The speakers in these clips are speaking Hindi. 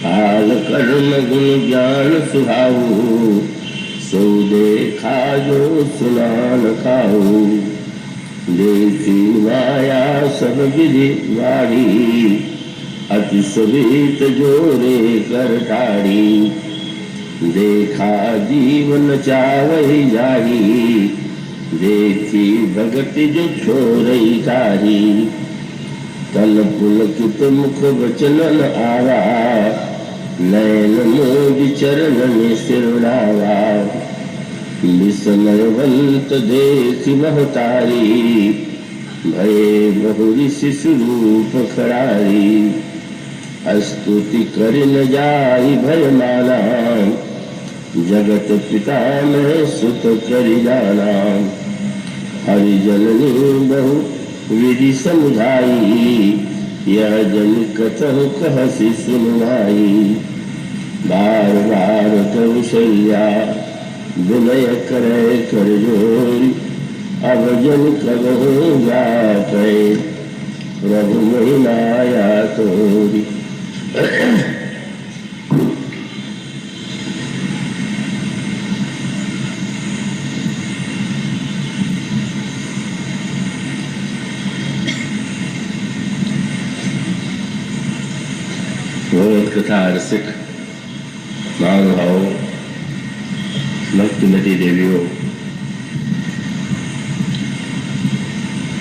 काल कर्म गुण ज्ञान सुहाऊ, सो देखा जो सुना न खाऊ। देखी माया सब विधि वाड़ी, अति सुवित जोरे कर टाड़ी। देखा जीवन चावही जाही, देखी भगति जो छोरई ताही। तल पुलकित मुख वचनन आवा, नयन मोद चरणन सिरडावा। विस्मयवंत देखि महतारी, भये बहुरी शिशु रूप खड़ारी। स्तुति करि न जाई भय माना, जगत पिता में सुत करि जाना। हरि जननी बहु विधि समुझाई, यह जन कथहु कहसि सुनवाई। बार बार कौशल्या विनय करे कर जोरी, अब जन कबहु जाते प्रभु महिमाया तोरी। भगवत कथा रसिक महानुभाव भक्तिमती देवियों,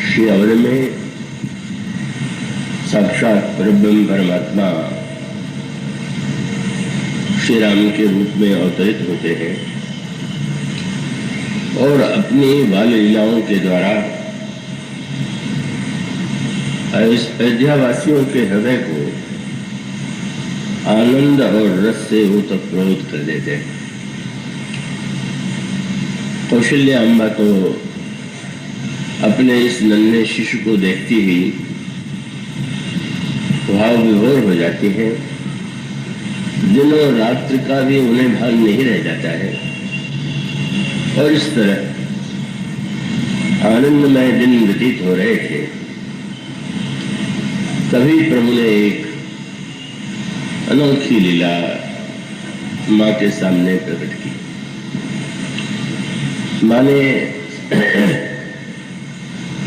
श्री अवध में साक्षात परब्रह्म परमात्मा श्री राम के रूप में अवतरित होते हैं और अपनी बाल लीलाओं के द्वारा अयोध्यावासियों के हृदय को आनंद और रस से ओतप्रोत कर देते हैं। कौशल्या अम्बा तो अपने इस नन्हे शिशु को देखती ही भाव विभोर हो जाती है। दिनों रात्रि का भी उन्हें भान नहीं रह जाता है और इस तरह आनंदमय दिन व्यतीत हो रहे थे। तभी प्रभु ने एक अनोखी लीला माँ के सामने प्रकट की। माँ ने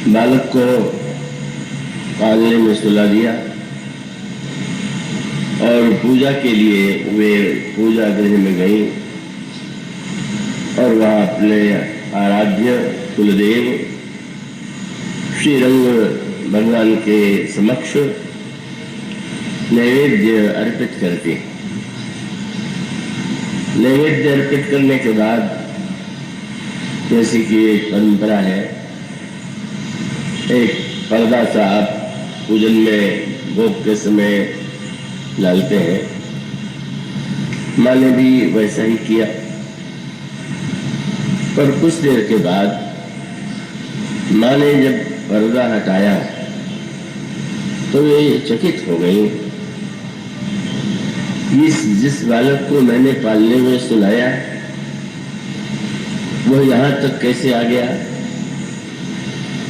बालक को पालने में सुला दिया और पूजा के लिए वे पूजा गृह में गई और वहाँ अपने आराध्य कुलदेव श्री रंग भगवान के समक्ष नैवेद्य अर्पित करते। नैवेद्य अर्पित करने के बाद जैसे कि एक परंपरा है, एक पर्दा सा आप पूजन में भोग के समय डालते हैं। माँ ने भी वैसा ही किया, पर कुछ देर के बाद माँ ने जब पर्दा हटाया तो वे चकित हो गई। जिस बालक को मैंने पालने में सुलाया वह यहाँ तक कैसे आ गया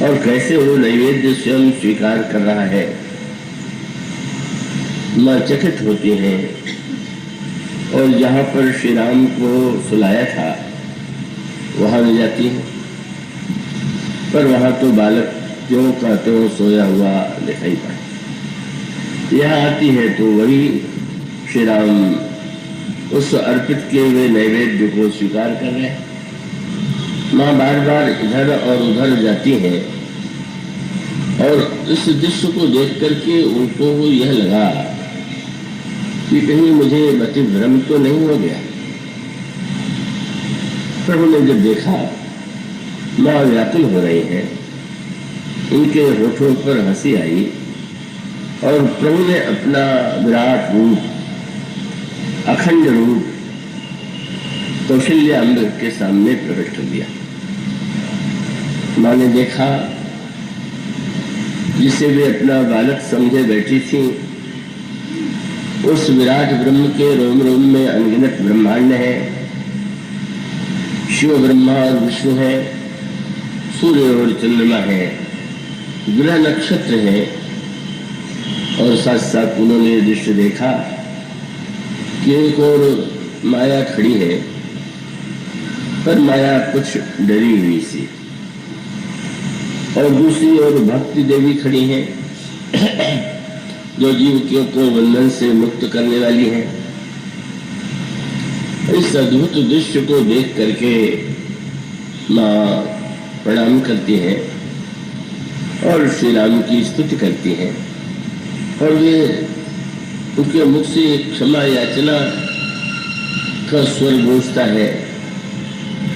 और कैसे वो नैवेद्य स्वयं स्वीकार कर रहा है। माँ चकित होती हैं और जहाँ पर श्री राम को सुलाया था वहाँ ले जाती है, पर वहाँ तो बालक त्यों का त्यों सोया हुआ दिखाई पड़ा। यहाँ आती है तो वही श्री राम उस अर्पित किए हुए नैवेद्य को स्वीकार कर रहे हैं। माँ बार बार इधर और उधर जाती है और इस दृश्य को देख करके उनको यह लगा कि कहीं मुझे मति भ्रम तो नहीं हो गया। प्रभु ने जब देखा माँ व्याकुल हो रही है, उनके होठों पर हंसी आई और प्रभु ने अपना विराट रूप, अखंड रूप कौशल्या अम्ब के सामने प्रकट कर दिया। माँ ने देखा जिसे वे अपना बालक समझे बैठी थी, उस विराट ब्रह्म के रोम रोम में अनगिनत ब्रह्मांड है, शिव ब्रह्मा और विष्णु है, सूर्य और चंद्रमा है, ग्रह नक्षत्र है और साथ साथ उन्होंने दृश्य देखा कि एक और माया खड़ी है, पर माया कुछ डरी हुई सी, और दूसरी ओर भक्ति देवी खड़ी हैं जो जीवकियों को बंधन से मुक्त करने वाली हैं। इस अद्भुत दृश्य को देख करके माँ प्रणाम करती हैं और श्री राम की स्तुति करती हैं, और वे उनके मुख से क्षमा याचना का स्वर गूंजता है।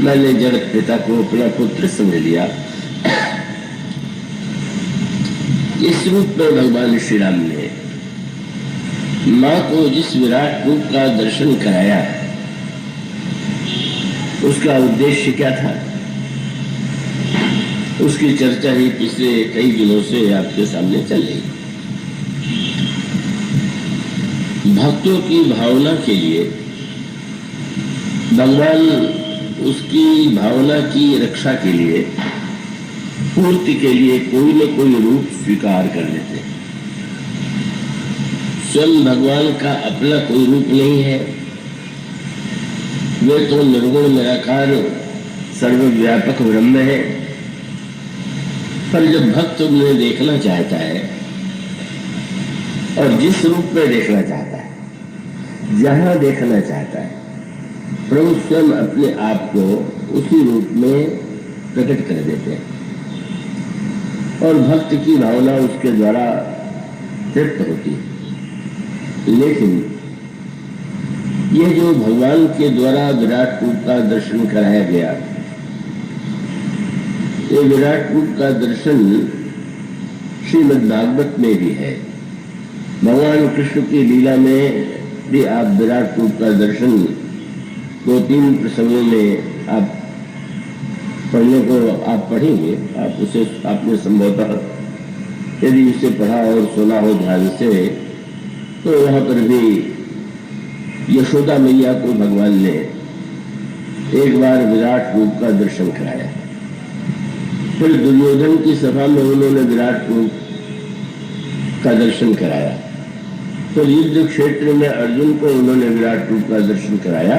मैंने जगत पिता को अपना पुत्र समझ लिया। इस रूप में भगवान श्री राम ने माँ को जिस विराट रूप का दर्शन कराया, उसका उद्देश्य क्या था, उसकी चर्चा ही पिछले कई दिनों से आपके सामने चल रही। भक्तों की भावना के लिए भगवान उसकी भावना की रक्षा के लिए, पूर्ति के लिए कोई न कोई रूप स्वीकार कर लेते हैं। स्वयं भगवान का अपना कोई रूप नहीं है, वे तो निर्गुण निराकार सर्वव्यापक ब्रह्म है। पर जब भक्त उन्हें देखना चाहता है और जिस रूप में देखना चाहता है, जहां देखना चाहता है, प्रभु स्वयं अपने आप को उसी रूप में प्रकट कर देते हैं और भक्त की भावना उसके द्वारा तृप्त होती है। लेकिन ये जो भगवान के द्वारा विराट रूप का दर्शन कराया गया, ये विराट रूप का दर्शन श्रीमद् भागवत में भी है। भगवान कृष्ण की लीला में भी आप विराट रूप का दर्शन 2-3 प्रसंगों में आप पढ़ने को आप पढ़ेंगे। आप उसे आपने संभवतः यदि उसे पढ़ा और सुना हो ध्यान से, तो वहां पर भी यशोदा मैया को भगवान ने एक बार विराट रूप का दर्शन कराया। फिर दुर्योधन की सभा में उन्होंने विराट रूप का दर्शन कराया। फिर युद्ध क्षेत्र में अर्जुन को उन्होंने विराट रूप का दर्शन कराया,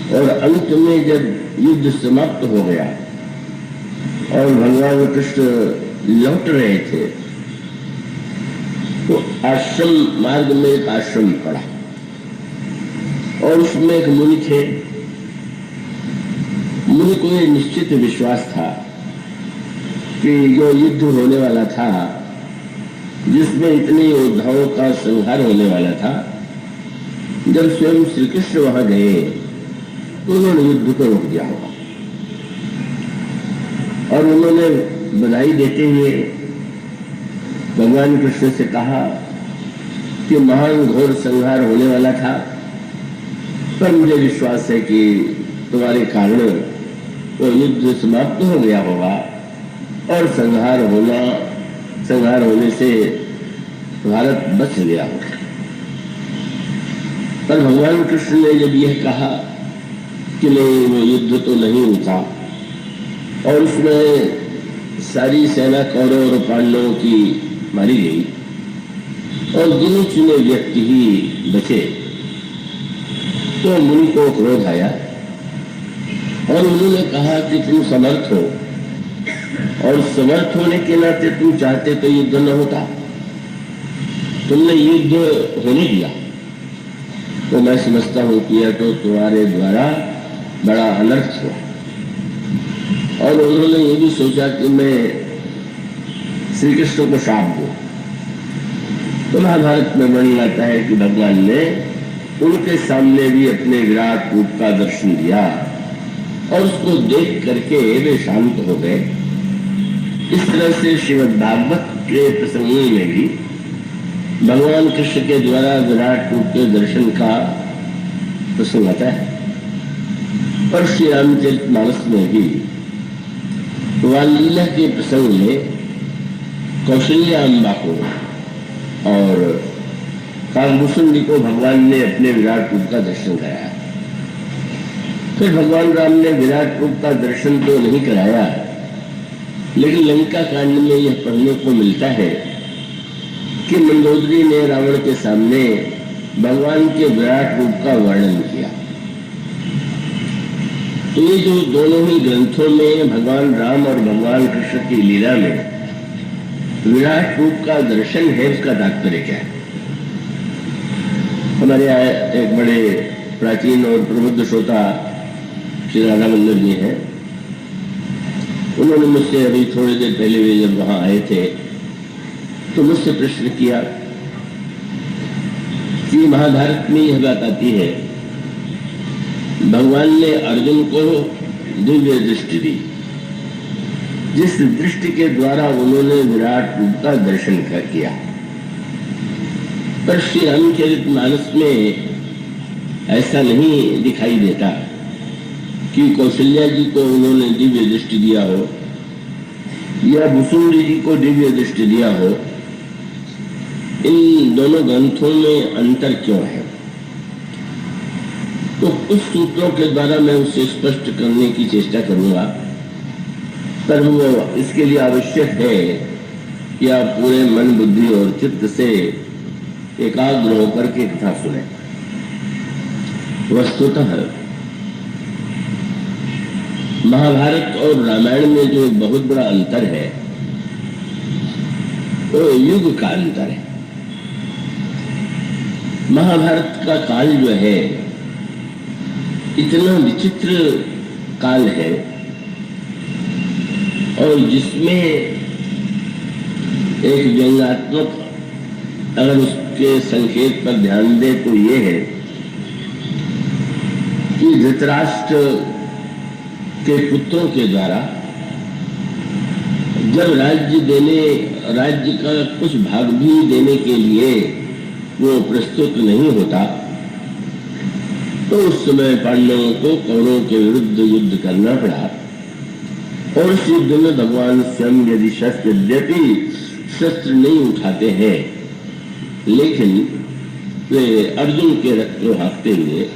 और अंत में जब युद्ध समाप्त हो गया और भगवान कृष्ण लौट रहे थे, तो आश्रम मार्ग में एक आश्रम पड़ा और उसमें एक मुनि थे। मुनि को यह निश्चित विश्वास था कि जो युद्ध होने वाला था, जिसमें इतने योद्धाओं का संहार होने वाला था, जब स्वयं श्री कृष्ण वहां गए तो उन्होंने युद्ध को रोक दिया होगा। और उन्होंने बधाई देते हुए भगवान कृष्ण से कहा कि महान घोर संहार होने वाला था, पर मुझे विश्वास है कि तुम्हारे कारण वो युद्ध समाप्त हो गया होगा और संहार होने से भारत बच गया होगा। पर भगवान कृष्ण ने जब यह कहा कि नहीं, वो युद्ध तो नहीं होता, और उसमें सारी सेना कौरव और पांडवों की मारी गई और गिने चुने व्यक्ति ही बचे, तो मुनि को क्रोध आया और उन्होंने कहा कि तुम समर्थ हो, और समर्थ होने के नाते तुम चाहते तो युद्ध न होता, तुमने युद्ध होने दिया, तो मैं समझता हूं कि यह तो तुम्हारे द्वारा बड़ा अनर्थ हुआ। और उन्होंने ये भी सोचा कि मैं श्री कृष्ण को शाप दूं। तो महाभारत में वर्णन आता है कि भगवान ने उनके सामने भी अपने विराट रूप का दर्शन दिया और उसको देख करके वे शांत हो गए। इस तरह से श्रीमद् भागवत के प्रसंगों में भी भगवान कृष्ण के द्वारा विराट रूप के दर्शन का प्रसंग आता है। और श्री रामचरितमानस में भी लीला के प्रसंग में कौशल्या अम्बा को और कालभूषण को भगवान ने अपने विराट रूप का दर्शन कराया। फिर भगवान राम ने विराट रूप का दर्शन तो नहीं कराया, लेकिन लंका कांड में यह पढ़ने को मिलता है कि मंदोदरी ने रावण के सामने भगवान के विराट रूप का वर्णन किया। तो ये जो दोनों ही ग्रंथों में भगवान राम और भगवान कृष्ण की लीला में विराट रूप का दर्शन है, उसका तात्पर्य क्या है? हमारे यहाँ एक बड़े प्राचीन और प्रबुद्ध श्रोता श्री राधा वल्लभ जी हैं। उन्होंने मुझसे अभी थोड़ी देर पहले भी जब वहां आए थे तो मुझसे प्रश्न किया कि महाभारत में यह बात आती है, भगवान ने अर्जुन को दिव्य दृष्टि दी, जिस दृष्टि के द्वारा उन्होंने विराट रूप का दर्शन किया, पर श्री रामचरितमानस में ऐसा नहीं दिखाई देता कि कौशल्या जी को उन्होंने दिव्य दृष्टि दिया हो या भुसुंडी जी को दिव्य दृष्टि दिया हो। इन दोनों ग्रंथों में अंतर क्यों है? तो कुछ सूत्रों के द्वारा मैं उसे स्पष्ट करने की चेष्टा करूंगा, पर वो इसके लिए आवश्यक है कि आप पूरे मन, बुद्धि और चित्त से एकाग्र होकर के कथा सुने। वस्तुतः महाभारत और रामायण में जो एक बहुत बड़ा अंतर है वो युग का अंतर है। महाभारत का काल जो है इतना विचित्र काल है और जिसमें एक व्यंग्यात्मक, अगर उसके संकेत पर ध्यान दे तो ये है कि धृतराष्ट्र के पुत्रों के द्वारा जब राज्य का कुछ भाग भी देने के लिए वो प्रस्तुत नहीं होता तो उस समय पांडवों को कौरवों के विरुद्ध युद्ध करना पड़ा। और इस युद्ध में भगवान स्वयं यदि यद्यपि शस्त्र नहीं उठाते हैं, लेकिन वे अर्जुन के रथ को हाँकते हुए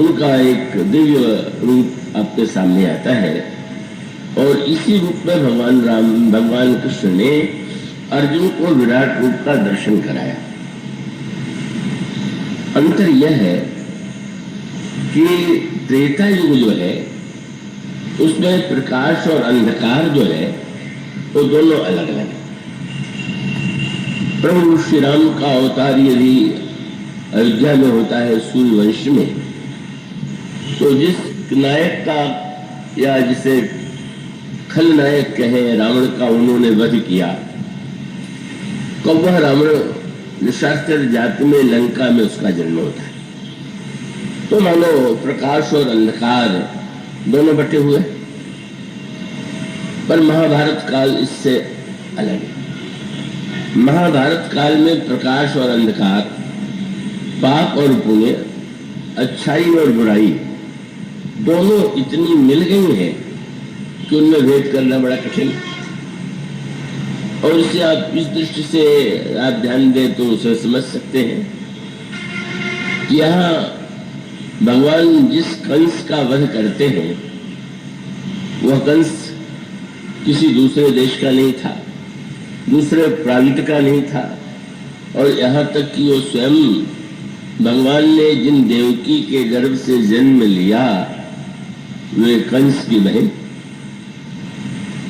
उनका एक दिव्य रूप आपके सामने आता है और इसी रूप में भगवान कृष्ण ने अर्जुन को विराट रूप का दर्शन कराया। अंतर यह है कि त्रेता युग जो है उसमें प्रकाश और अंधकार जो है वो दोनों अलग अलग है। प्रभु श्री राम का अवतार यदि अयोध्या में होता है सूर्यवंश में, तो जिस नायक का या जिसे खलनायक कहे रावण का उन्होंने वध किया, तो वह रावण निशाचर जाति में लंका में उसका जन्म होता है। तो मानो प्रकाश और अंधकार दोनों बटे हुए, पर महाभारत काल इससे अलग है। महाभारत काल में प्रकाश और अंधकार, पाप और पुण्य, अच्छाई और बुराई दोनों इतनी मिल गई हैं कि उनमें भेद करना बड़ा कठिन है। और इसे आप इस दृष्टि से आप ध्यान दें तो उसे समझ सकते हैं कि यहाँ भगवान जिस कंस का वध करते हैं वह कंस किसी दूसरे देश का नहीं था, दूसरे प्रांत का नहीं था, और यहाँ तक कि वो स्वयं भगवान ने जिन देवकी के गर्भ से जन्म लिया वे कंस की बहन।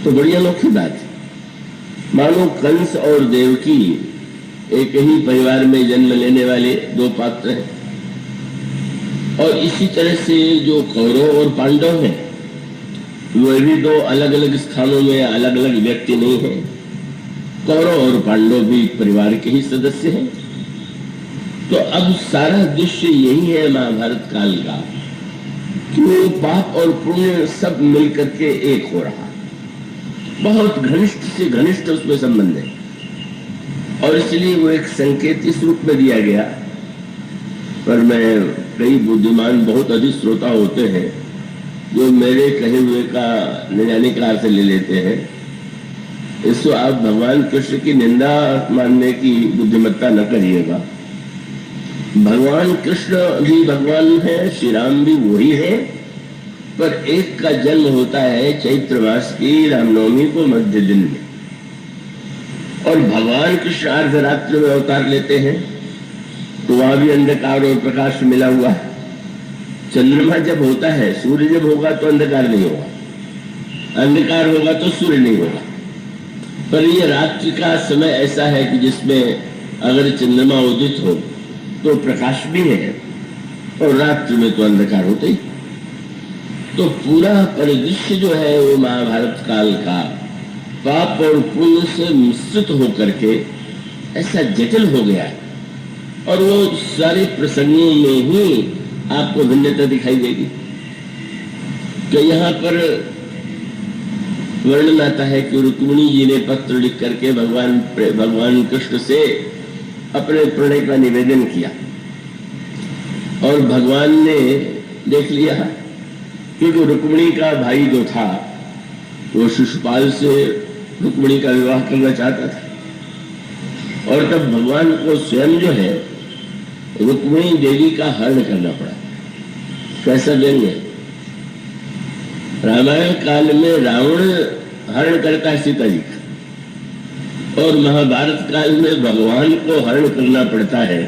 तो बड़ी अनोखी बात है, मानो कंस और देवकी एक ही परिवार में जन्म लेने वाले दो पात्र हैं। और इसी तरह से जो कौरव और पांडव हैं वे भी दो अलग अलग स्थानों में अलग अलग व्यक्ति नहीं हैं। कौरव और पांडव भी परिवार के ही सदस्य हैं। तो अब सारा दृश्य यही है महाभारत काल का कि वो पाप और पुण्य सब मिलकर के एक हो रहा, बहुत घनिष्ठ से घनिष्ठ उसमें संबंध है। और इसलिए वो एक संकेत इस रूप में दिया गया। पर मैं कई बुद्धिमान बहुत अधिक श्रोता होते हैं जो मेरे कहे हुए का न जाने का अर्थ ले लेते हैं। इसको आप भगवान कृष्ण की निंदा मानने की बुद्धिमत्ता न करिएगा। भगवान कृष्ण भी भगवान है, श्री राम भी वही है, पर एक का जन्म होता है चैत्र मास की रामनवमी को मध्य दिन में, और भगवान कृष्ण अर्धरात्र में अवतार लेते हैं। तो वहां भी अंधकार और प्रकाश मिला हुआ है। चंद्रमा जब होता है, सूर्य जब होगा तो अंधकार नहीं होगा, अंधकार होगा तो सूर्य नहीं होगा। पर ये रात्रि का समय ऐसा है कि जिसमें अगर चंद्रमा उदित हो तो प्रकाश भी है और रात्रि में तो अंधकार होता ही। तो पूरा परिदृश्य जो है वो महाभारत काल का पाप और पुण्य से मिश्रित होकर के ऐसा जटिल हो गया है, और वो सारे प्रसंगों में ही आपको भिन्नता दिखाई देगी। तो यहाँ पर वर्णन आता है कि रुक्मिणी जी ने पत्र लिख करके भगवान कृष्ण से अपने प्रणय का निवेदन किया, और भगवान ने देख लिया क्योंकि रुक्मिणी का भाई जो था वो शिशुपाल से रुक्मिणी का विवाह करना चाहता था, और तब भगवान को स्वयं जो है रुक्मिणी देवी का हरण करना पड़ा। कैसा देंगे? रामायण काल में रावण हरण करता है सीता जी का, और महाभारत काल में भगवान को हरण करना पड़ता है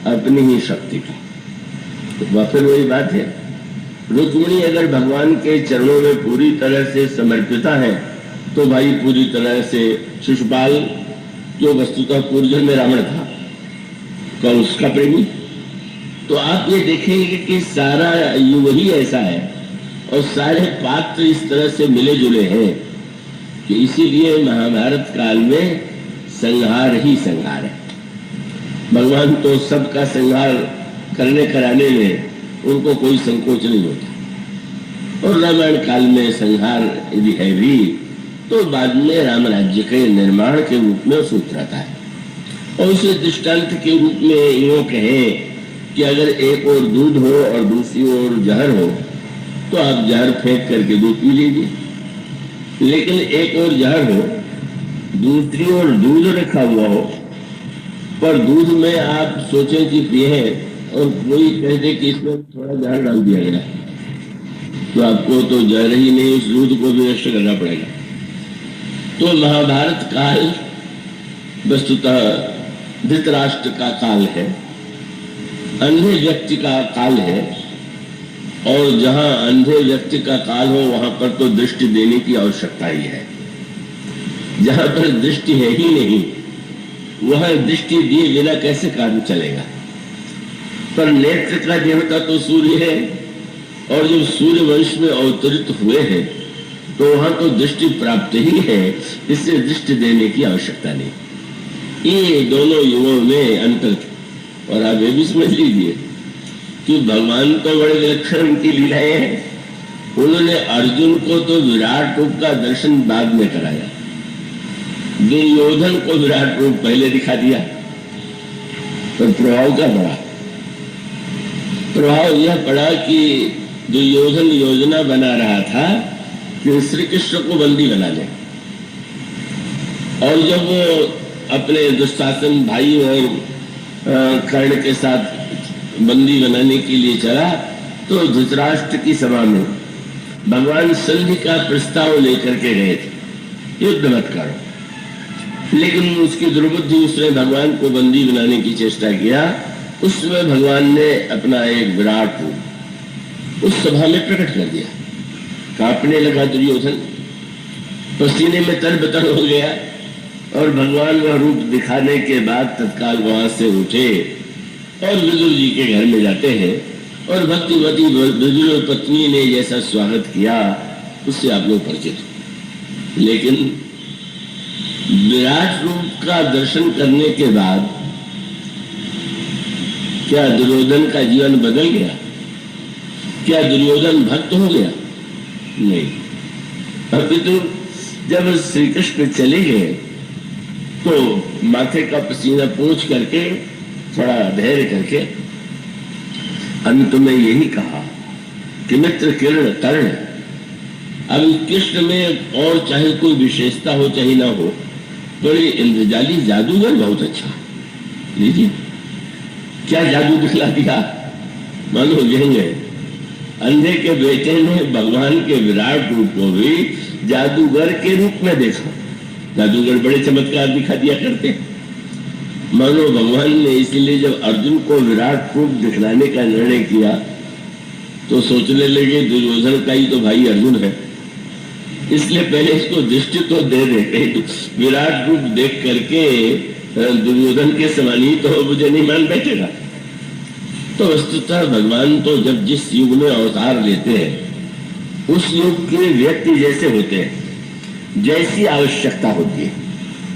अपनी ही शक्ति का। तो फिर वही बात है, रुक्मिणी अगर भगवान के चरणों में पूरी तरह से समर्पिता है तो भाई पूरी तरह से शिशुपाल जो वस्तुतः पूर्वजन्म में रावण था, कौन उसका प्रेमी। तो आप ये देखेंगे कि सारा युग ही ऐसा है और सारे पात्र इस तरह से मिले जुले हैं कि इसीलिए महाभारत काल में संहार ही संहार है। भगवान तो सबका संहार करने कराने में उनको कोई संकोच नहीं होता, और रामायण काल में संहार यदि है भी तो बाद में राम राज्य के निर्माण के रूप में उतरता है। और उसे दृष्टांत के रूप में यूं कहें कि अगर एक ओर दूध हो और दूसरी ओर जहर हो तो आप जहर फेंक करके दूध पी लीजिए, लेकिन एक ओर जहर हो दूसरी ओर दूध रखा हुआ हो, पर दूध में आप सोचें कि पिए और कोई कह दे कि इसमें थोड़ा जहर डाल दिया गया, तो आपको तो जहर ही नहीं, उस दूध को भी नष्ट करना पड़ेगा। तो महाभारत काल वस्तुतः धृतराष्ट्र का काल है, अंधे व्यक्ति का काल है, और जहां अंधे व्यक्ति का काल हो वहां पर तो दृष्टि देने की आवश्यकता ही है। जहां पर दृष्टि है ही नहीं वहां दृष्टि दिए बिना कैसे कार्य चलेगा। पर नेत्र का देवता तो सूर्य है, और जब सूर्य वंश में अवतरित हुए हैं तो वहां तो दृष्टि प्राप्त ही है, इससे दृष्टि देने की आवश्यकता नहीं। ये दोनों युगों में अंतर था। और आप ये भी समझ लीजिए कि भगवान तो बड़े विलक्षण उनकी लीलाएं हैं। उन्होंने अर्जुन को तो विराट रूप का दर्शन बाद में कराया, दुर्योधन को विराट रूप पहले दिखा दिया। तो प्रभाव क्या पड़ा? प्रभाव यह पड़ा कि दुर्योधन योजना बना रहा था कि श्री कृष्ण को बंदी बना ले, और जब वो अपने दुशासन भाई और कर्ण के साथ बंदी बनाने के लिए चला तो धृतराष्ट्र की सभा में भगवान संधि का प्रस्ताव लेकर के गए थे, युद्ध मत करो। लेकिन उसकी दुर्बुद्धि, उसने भगवान को बंदी बनाने की चेष्टा किया। उस समय भगवान ने अपना एक विराट रूप उस सभा में प्रकट कर दिया। कांपने लगा दुर्योधन, पसीने में तरबतर हो गया, और भगवान वह रूप दिखाने के बाद तत्काल वहां से उठे और विदुर जी के घर में जाते हैं, और भक्तिवती विदुर पत्नी ने जैसा स्वागत किया उससे आप लोग परिचित। लेकिन विराट रूप का दर्शन करने के बाद क्या दुर्योधन का जीवन बदल गया? क्या दुर्योधन भक्त हो गया? नहीं। अपितु जब श्री कृष्ण चले गए तो माथे का पसीना पोंछ करके, थोड़ा धैर्य करके अंत में यही कहा कि मित्र किरण तरण। अब कृष्ण में और चाहे कोई विशेषता हो चाहे ना हो, बड़े इंद्रजाली जादूगर बहुत अच्छा। लीजिए क्या जादू दिखला दिया, मानो यही है। अंधे के बेटे ने भगवान के विराट रूप को भी जादूगर के रूप में देखा। जादूगर बड़े चमत्कार दिखा दिया करते, मानो भगवान ने इसीलिए जब अर्जुन को विराट रूप दिखलाने का निर्णय किया तो सोचने लगे दुर्योधन का ही तो भाई अर्जुन है, इसलिए पहले इसको दृष्टि तो दे देते, विराट रूप देख करके दुर्योधन के समान ही तो मुझे नहीं मान बैठेगा। तो वस्तुतः भगवान तो जब जिस युग में अवतार लेते हैं उस युग के व्यक्ति जैसे होते हैं, जैसी आवश्यकता होती है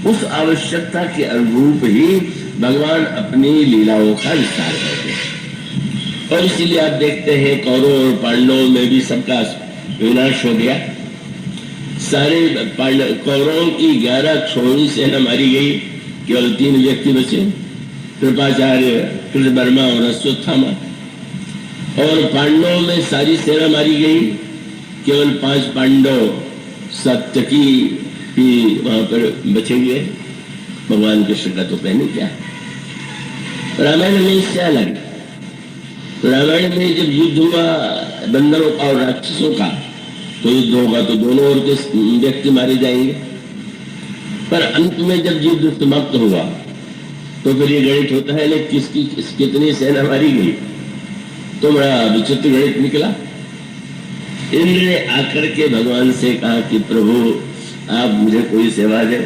उस आवश्यकता के अनुरूप ही भगवान अपनी लीलाओं का विस्तार करते हैं। और इसीलिए आप देखते हैं कौरव और पांडवों में भी सबका विनाश हो गया। सारे कौरवों की 11 छोड़ी सेना मारी गई, केवल 3 व्यक्ति बचे, कृपाचार्य, कृतवर्मा और अश्वत्थामा। और पांडवों में सारी सेना मारी गई, केवल 5 पांडव सप्तकी ही वहां पर बचे हुए। भगवान कृष्ण का तो कहने क्या है। रामायण में इससे अलग, रामायण में जब युद्ध हुआ बंदरों का और राक्षसों का, तो युद्ध होगा तो दोनों ओर के व्यक्ति मारे जाएंगे। पर अंत में जब युद्ध समाप्त हुआ तो फिर ये गणित होता है किसकी कितनी सेना मारी गई, तो बड़ा विचित्र गणित निकला। इंद्र ने आकर के भगवान से कहा कि प्रभु आप मुझे कोई सेवा दे।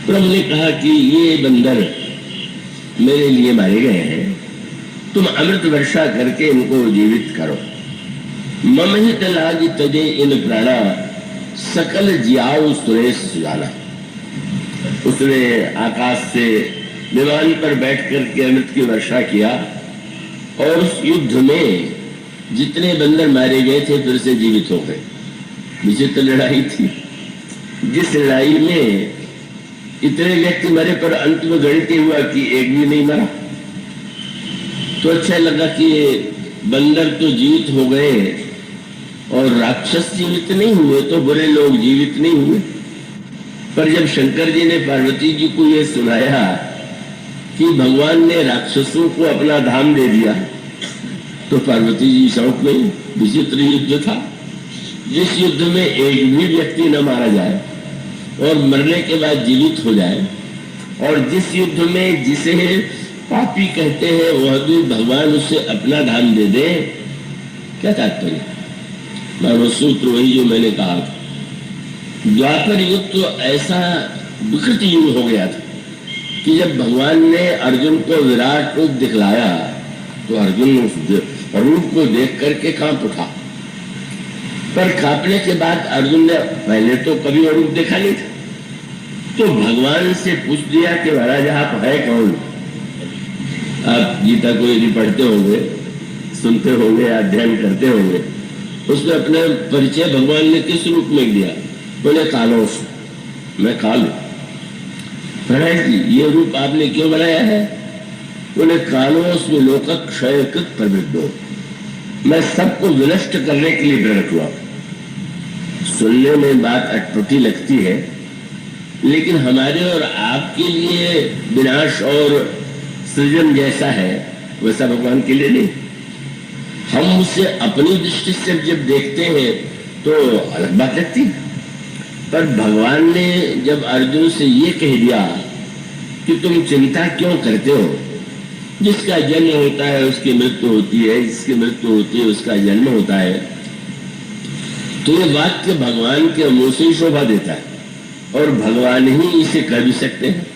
प्रभु ने कहा कि ये बंदर मेरे लिए मारे गए हैं, तुम अमृत वर्षा करके इनको जीवित करो। मम हित लागी तजे इन प्राणा सकल जियाओ सुरेश सुजाना। उसने आकाश से विमान पर बैठ करके अमृत की वर्षा किया और उस युद्ध में जितने बंदर मारे गए थे फिर से जीवित हो गए। विचित्र लड़ाई थी, जिस लड़ाई में इतने व्यक्ति मरे पर अंत में गणित हुआ कि एक भी नहीं मरा। तो अच्छा लगा कि बंदर तो जीवित हो गए और राक्षस जीवित नहीं हुए, तो बुरे लोग जीवित नहीं हुए। पर जब शंकर जी ने पार्वती जी को यह सुनाया कि भगवान ने राक्षसों को अपना धाम दे दिया, तो पार्वती जी शौक में। विचित्र युद्ध था, जिस युद्ध में एक भी व्यक्ति न मारा जाए और मरने के बाद जीवित हो जाए, और जिस युद्ध में जिसे पापी कहते हैं वह भी भगवान उसे अपना धाम दे दे, क्या तात्पर्य। मानो सूत्र वही जो मैंने कहा था। द्वापर युग तो ऐसा विकृत युग हो गया था कि जब भगवान ने अर्जुन को विराट रूप दिखलाया तो अर्जुन उस रूप को देख करके कांप उठा। पर कांपने के बाद अर्जुन ने पहले तो कभी और रूप देखा नहीं था, तो भगवान से पूछ दिया कि महाराज आप है कौन। आप गीता को यदि पढ़ते होंगे, सुनते होंगे, अध्ययन करते होंगे, उसमें अपना परिचय भगवान ने किस रूप में दिया। बोले कालोस, मैं काल हूं। महाराज जी ये रूप आपने क्यों बनाया है। बोले कालोस में लोक क्षयकृत प्रवृद्धो, मैं सबको विनष्ट करने के लिए प्रकट हुआ। सुनने में बात अटपटी लगती है, लेकिन हमारे और आपके लिए विनाश और सृजन जैसा है वैसा भगवान के लिए नहीं। हम उसे अपनी दृष्टि से जब देखते हैं तो अलग बात लगती है। पर भगवान ने जब अर्जुन से ये कह दिया कि तुम चिंता क्यों करते हो, जिसका जन्म होता है उसकी मृत्यु होती है, जिसकी मृत्यु होती है उसका जन्म होता है, तो ये वाक्य भगवान के मुंह से ही शोभा देता है और भगवान ही इसे कर भी सकते हैं।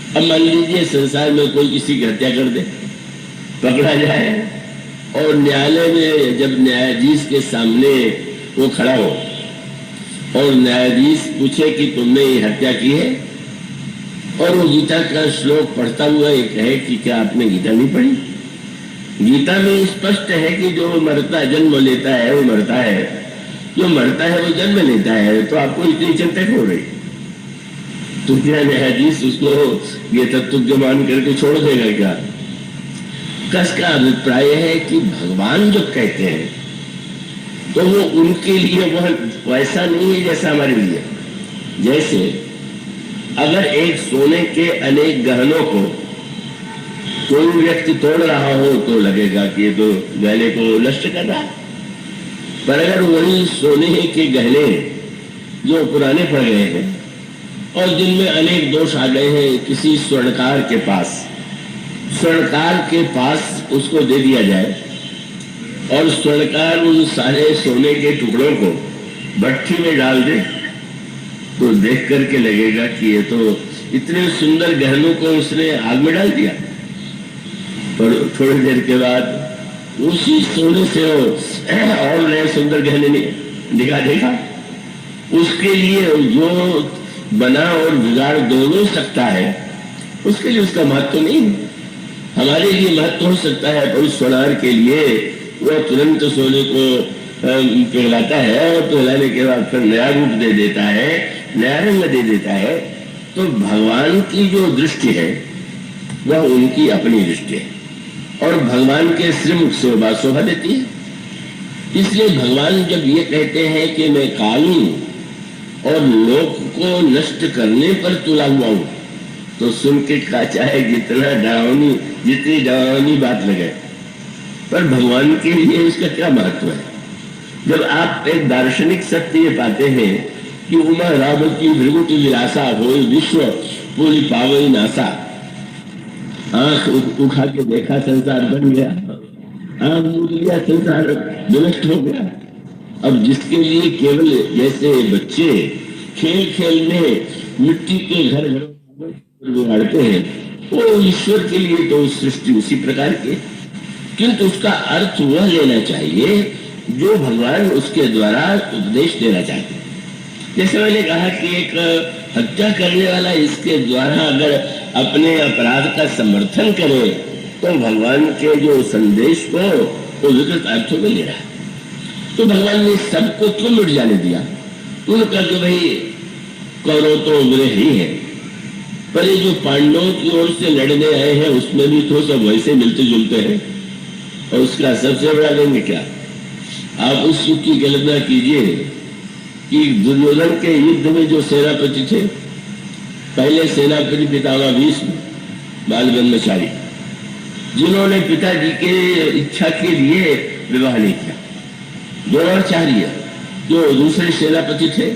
अब मान लीजिए संसार में कोई किसी की हत्या कर दे, पकड़ा जाए और न्यायालय में जब न्यायाधीश के सामने वो खड़ा हो और न्यायाधीश पूछे कि तुमने ये हत्या की है, और वो गीता का श्लोक पढ़ता हुआ ये कहे कि क्या आपने गीता नहीं पढ़ी। गीता में स्पष्ट है कि जो मरता जन्म लेता है वो मरता है, जो मरता है वो जन्म लेता है, तो आपको इतनी चिंता क्यों हो रही। तो क्या न्यायाधीश उसको ये तत्व मान करके छोड़ देगा क्या। कस का अभिप्राय है कि भगवान जो कहते हैं तो वो उनके लिए वह वैसा नहीं है जैसा हमारे लिए। जैसे अगर एक सोने के अनेक गहनों को कोई व्यक्ति तोड़ रहा हो तो लगेगा कि ये तो गहने को नष्ट कर रहा है, पर अगर वही सोने के गहने जो पुराने पड़ गए हैं और जिनमें अनेक दोष आ गए हैं। किसी स्वर्णकार के पास, स्वर्णकार के पास उसको दे दिया जाए और स्वर्णकार उन सारे सोने के टुकड़ों को भट्टी में डाल दे, तो देख करके लगेगा कि ये तो इतने सुंदर गहनों को उसने आग में डाल दिया। पर थोड़ी देर के बाद उसी सोने से और नए सुंदर गहने निकाल देगा। उसके लिए जो बना और बिगाड़ दोनों सकता है, उसके लिए उसका महत्व तो नहीं। हमारे लिए महत्व हो सकता है, पर उस सोनार के लिए वह तुरंत सोने को पिघलाता है और पिघलाने के बाद फिर नया रूप दे देता है, नया रंग दे देता है। तो भगवान की जो दृष्टि है वह उनकी अपनी दृष्टि है और भगवान के श्रीमुख से बात शोभा देती है। इसलिए भगवान जब ये कहते हैं कि मैं काल हूं और लोक को नष्ट करने पर तुला हुआ हूं, तो सुन के का चाहे जितना डरावनी, जितनी डरावनी बात लगे, पर भगवान के लिए इसका क्या महत्व है। जब आप एक दार्शनिक सत्य ये पाते हैं कि उमा रावती भृगुटी विलासा हो विश्व पूरी पावई नासा, आंख उठा के देखा संसार बन गया, आंख मूंद लिया संसार विनष्ट हो गया। अब जिसके लिए केवल जैसे बच्चे खेल खेल में मिट्टी के घर बिगाड़ते हैं, वो ईश्वर के लिए तो सृष्टि उसी प्रकार की, किंतु उसका अर्थ वह लेना चाहिए जो भगवान उसके द्वारा उपदेश देना चाहते हैं। जैसे मैंने कहा कि एक हत्या करने वाला इसके द्वारा अगर अपने अपराध का समर्थन करे तो भगवान के जो संदेश को वो विकृत अर्थों में ले रहा है। तो भगवान ने सबको क्यों मिट जाने दिया? उनका जो भाई कौरव तो उम्र ही है, पर ये जो पांडवों की ओर से लड़ने आए हैं उसमें भी तो सब वैसे मिलते जुलते हैं। और उसका सबसे बड़ा देंगे क्या? आप उस युग की कल्पना कीजिए कि दुर्योधन के युद्ध में जो सेनापति थे, पहले सेनापति पितामह भीष्म बाल ब्रह्मचारी, जिन्होंने पिताजी के इच्छा के लिए विवाह नहीं किया। द्रोणाचार्य जो दूसरे सेनापति थे,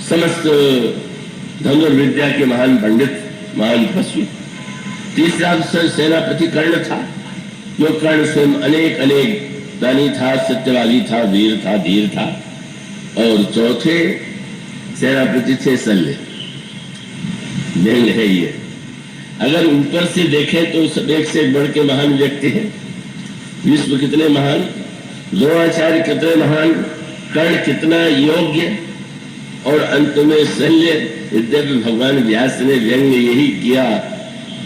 समस्त धनुर्विद्या के महान पंडित, महान तपस्वी। तीसरा सेनापति कर्ण था, जो कर्ण स्वयं अनेक अनेक दानी था, सत्यवादी था, वीर था, धीर था। और चौथे सेनापति थे शल्य। व्यंग है ये। अगर ऊपर से देखें तो सब एक से बढ़ के महान व्यक्ति हैं। विश्व कितने महान, द्रोणाचार्य कितने महान, कर्ण कितना योग्य, और अंत में शल्य। यद्यपि भगवान व्यास ने व्यंग यही किया,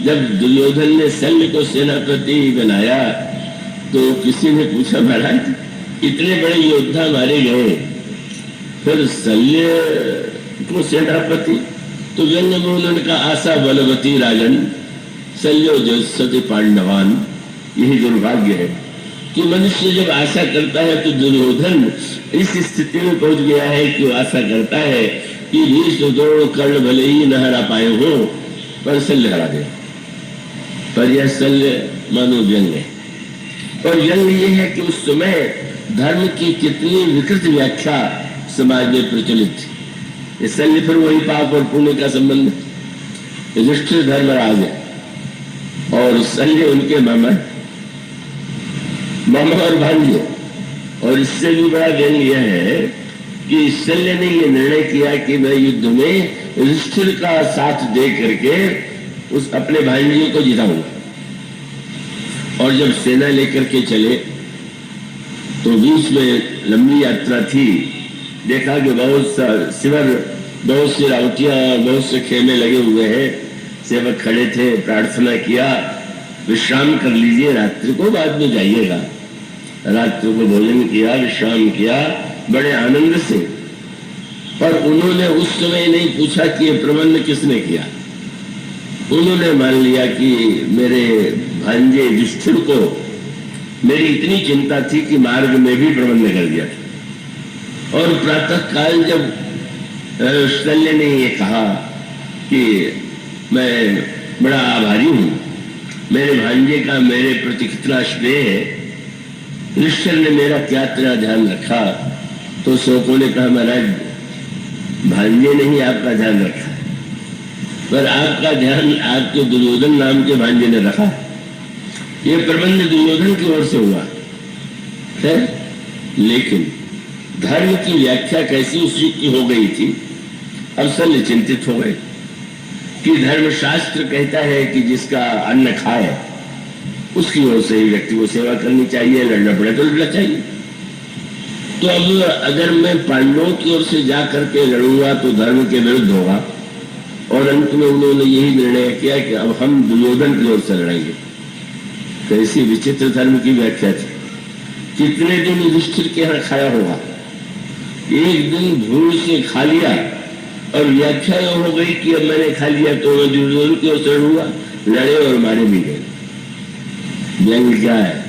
जब दुर्योधन ने शल्य को सेनापति बनाया तो किसी ने पूछा, महाराज इतने बड़े योद्धा मारे गए, फिर शल्य को सेनापति? तो व्यंग में उन्होंने कहा, आशा बलवती राजन शल्यो जसति पांडवान। यही दुर्भाग्य है कि मनुष्य जब आशा करता है तो दुर्योधन इस स्थिति में पहुंच गया है कि वो आशा करता है कि भीष्म द्रोण कर्ण भले ही न हरा पाए हो, पर शल्य हरा दे। पर यह शल्य मानो व्यंग है। और व्यंग ये है कि उस समय धर्म की कितनी विकृत व्याख्या समाज में प्रचलित थी। इस शल्य फिर वही पाप और पुण्य का संबंध, युधिष्ठिर धर्मराज है और शल्य उनके मामा और भांजे। और इससे भी बड़ा व्यंग यह है कि शल्य ने यह निर्णय किया कि मैं युद्ध में युधिष्ठिर का साथ दे करके उस अपने भांजे को जिताऊंगा। और जब सेना लेकर के चले तो बीच में लंबी यात्रा थी, देखा कि बहुत सा शिविर, बहुत सी रावटियां, बहुत से खेमे लगे हुए हैं। सेवक खड़े थे, प्रार्थना किया, विश्राम कर लीजिए, रात्रि को बाद में जाइएगा। रात्रि को भोजन किया, विश्राम किया बड़े आनंद से। पर उन्होंने उस समय नहीं पूछा कि ये प्रबंध किसने किया। उन्होंने मान लिया कि मेरे भांजे युधिष्ठिर को मेरी इतनी चिंता थी कि मार्ग में भी प्रबंध कर दिया था। और प्रातः काल जब शल्य ने ये कहा कि मैं बड़ा आभारी हूं, मेरे भांजे का मेरे प्रति कितना स्नेह है, युधिष्ठिर ने मेरा क्या तेरा ध्यान रखा, तो शोकों ने कहा, महाराज भांजे ने ही आपका ध्यान रखा, पर आपका ध्यान आपके दुर्योधन नाम के भांजे ने रखा। ये प्रबंध दुर्योधन की ओर से हुआ है, लेकिन धर्म की व्याख्या कैसी उस युग की हो गई थी। अब शल्य चिंतित हो गए कि धर्मशास्त्र कहता है कि जिसका अन्न खाए उसकी ओर से ही व्यक्ति को सेवा करनी चाहिए, लड़ना पड़े तो लड़ना चाहिए। तो अब अगर मैं पांडवों की ओर से जा करके लड़ूंगा तो धर्म के विरुद्ध होगा, और अंत में उन्होंने यही निर्णय किया कि अब हम दुर्योधन की ओर से लड़ेंगे। कैसी विचित्र धर्म की व्याख्या थी। कितने दिन युधिष्ठिर के यहाँ खाया होगा, एक दिन भूल से खा लिया और व्याख्या यह हो गई कि अब मैंने खा लिया तो मैं दुर्योधन की ओर से लड़ूंगा। लड़े और मारे भी गए। व्यंग क्या है?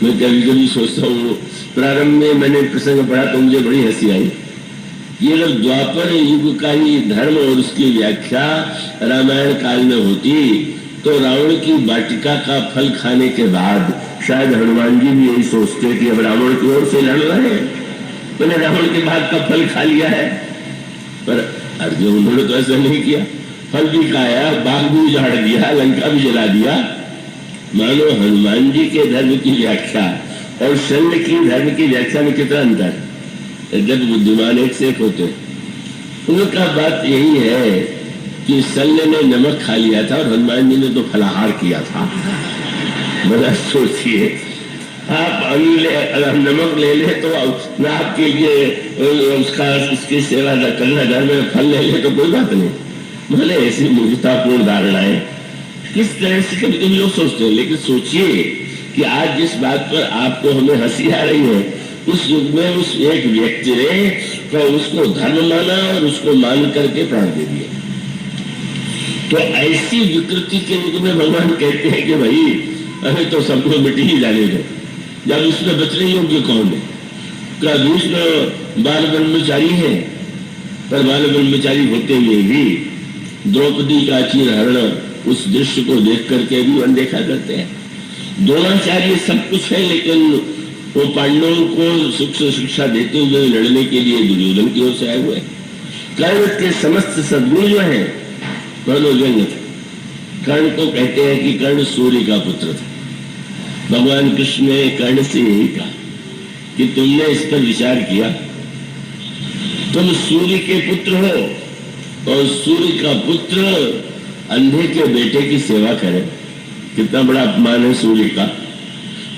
मैं कभी कभी सोचता हूँ, प्रारंभ में मैंने प्रसंग पढ़ा तो मुझे बड़ी हंसी आई। ये अगर द्वापर युग का ही धर्म और उसकी व्याख्या रामायण काल में होती तो रावण की वाटिका का फल खाने के बाद शायद हनुमान जी भी यही सोचते कि अब रावण की ओर से लड़ रहे हैं, मैंने रावण के बाद का फल खा लिया है। पर अर्जुन उन्होंने तो ऐसा नहीं किया। फल भी खाया, बाग भी उजाड़ दिया, लंका भी जला दिया। मानो हनुमान जी के धर्म की व्याख्या और शल्य की धर्म की व्याख्या में कितना अंतर है। जब बुद्धिमान एक से एक होते, उनका बात यही है कि शल्य ने नमक खा लिया था और हनुमान जी ने तो फलाहार किया था। बड़ा सोचिए, आप नमक ले ले तो ना आपके लिए उसका इसकी सेवा करना, घर में फल ले ले तो कोई बात नहीं। भले ऐसी मूर्खतापूर्ण धारणाएं किस तरह से कभी कभी लोग सोचते हैं। लेकिन सोचिए कि आज जिस बात पर आपको हमें हंसी आ रही है, उस युग में उस एक व्यक्ति ने तो उसको धर्म माना और उसको मान करके प्राण दे दिया। तो ऐसी विकृति के युग में भगवान कहते हैं कि भाई अरे तो सबको मिट्टी ही जाने दो, जब उसमें बचने योग्य कौन है। क्या भीष्म बाल ब्रह्मचारी है, पर बाल ब्रह्मचारी होते हुए भी द्रौपदी का चीरहरण उस दृश्य को देख करके भी अनदेखा करते हैं। द्रोणाचार्य सब कुछ है, लेकिन वो पांडवों को सुख से शिक्षा देते हुए लड़ने के लिए दुर्योधन की ओर से आए हुए। कर्ण के समस्त सद्गुण जो है व्यंग थे। कर्ण को कहते हैं कि कर्ण सूर्य का पुत्र था। भगवान कृष्ण ने कर्ण से यही कहा कि तुमने इस पर विचार किया, तुम सूर्य के पुत्र हो और सूर्य का पुत्र अंधे के बेटे की सेवा करे। कितना बड़ा अपमान है सूर्य का।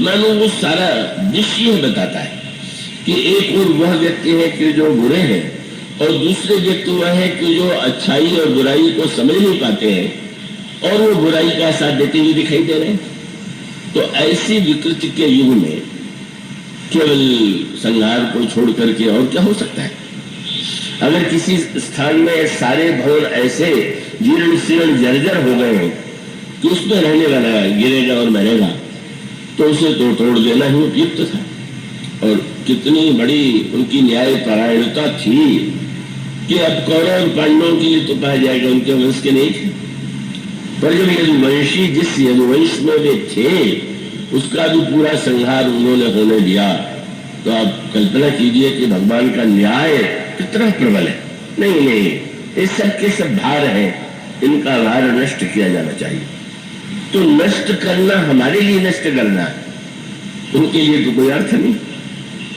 मानो वो सारा दृश्य बताता है कि एक और वह व्यक्ति है कि जो बुरे हैं और दूसरे व्यक्ति वह है कि जो अच्छाई और बुराई को समझ नहीं पाते हैं और वो बुराई का साथ देते हुए दिखाई दे रहे हैं। तो ऐसी विकृति के युग में केवल संहार को छोड़ करके और क्या हो सकता है। अगर किसी स्थान में सारे भवन ऐसे जीर्ण शीर्ण जर्जर हो गए हैं कि उसमें रहने वाला गिरेगा और मरेगा, तो उसे तोड़ देना ही उपयुक्त था। और कितनी बड़ी उनकी न्याय परायणता थी कि अब कौरव और पांडवों के लिए तो कहा जाएगा उनके वंश के नहीं थे, पर जब यदुवंशी जिस यदुवंश में वे थे उसका भी पूरा संहार उन्होंने होने दिया। तो आप कल्पना कीजिए कि भगवान का न्याय कितना प्रबल है। नहीं नहीं, ये सब के सब भार है, इनका भार नष्ट किया जाना चाहिए। तो नष्ट करना हमारे लिए नष्ट करना है, उनके लिए तो कोई अर्थ नहीं।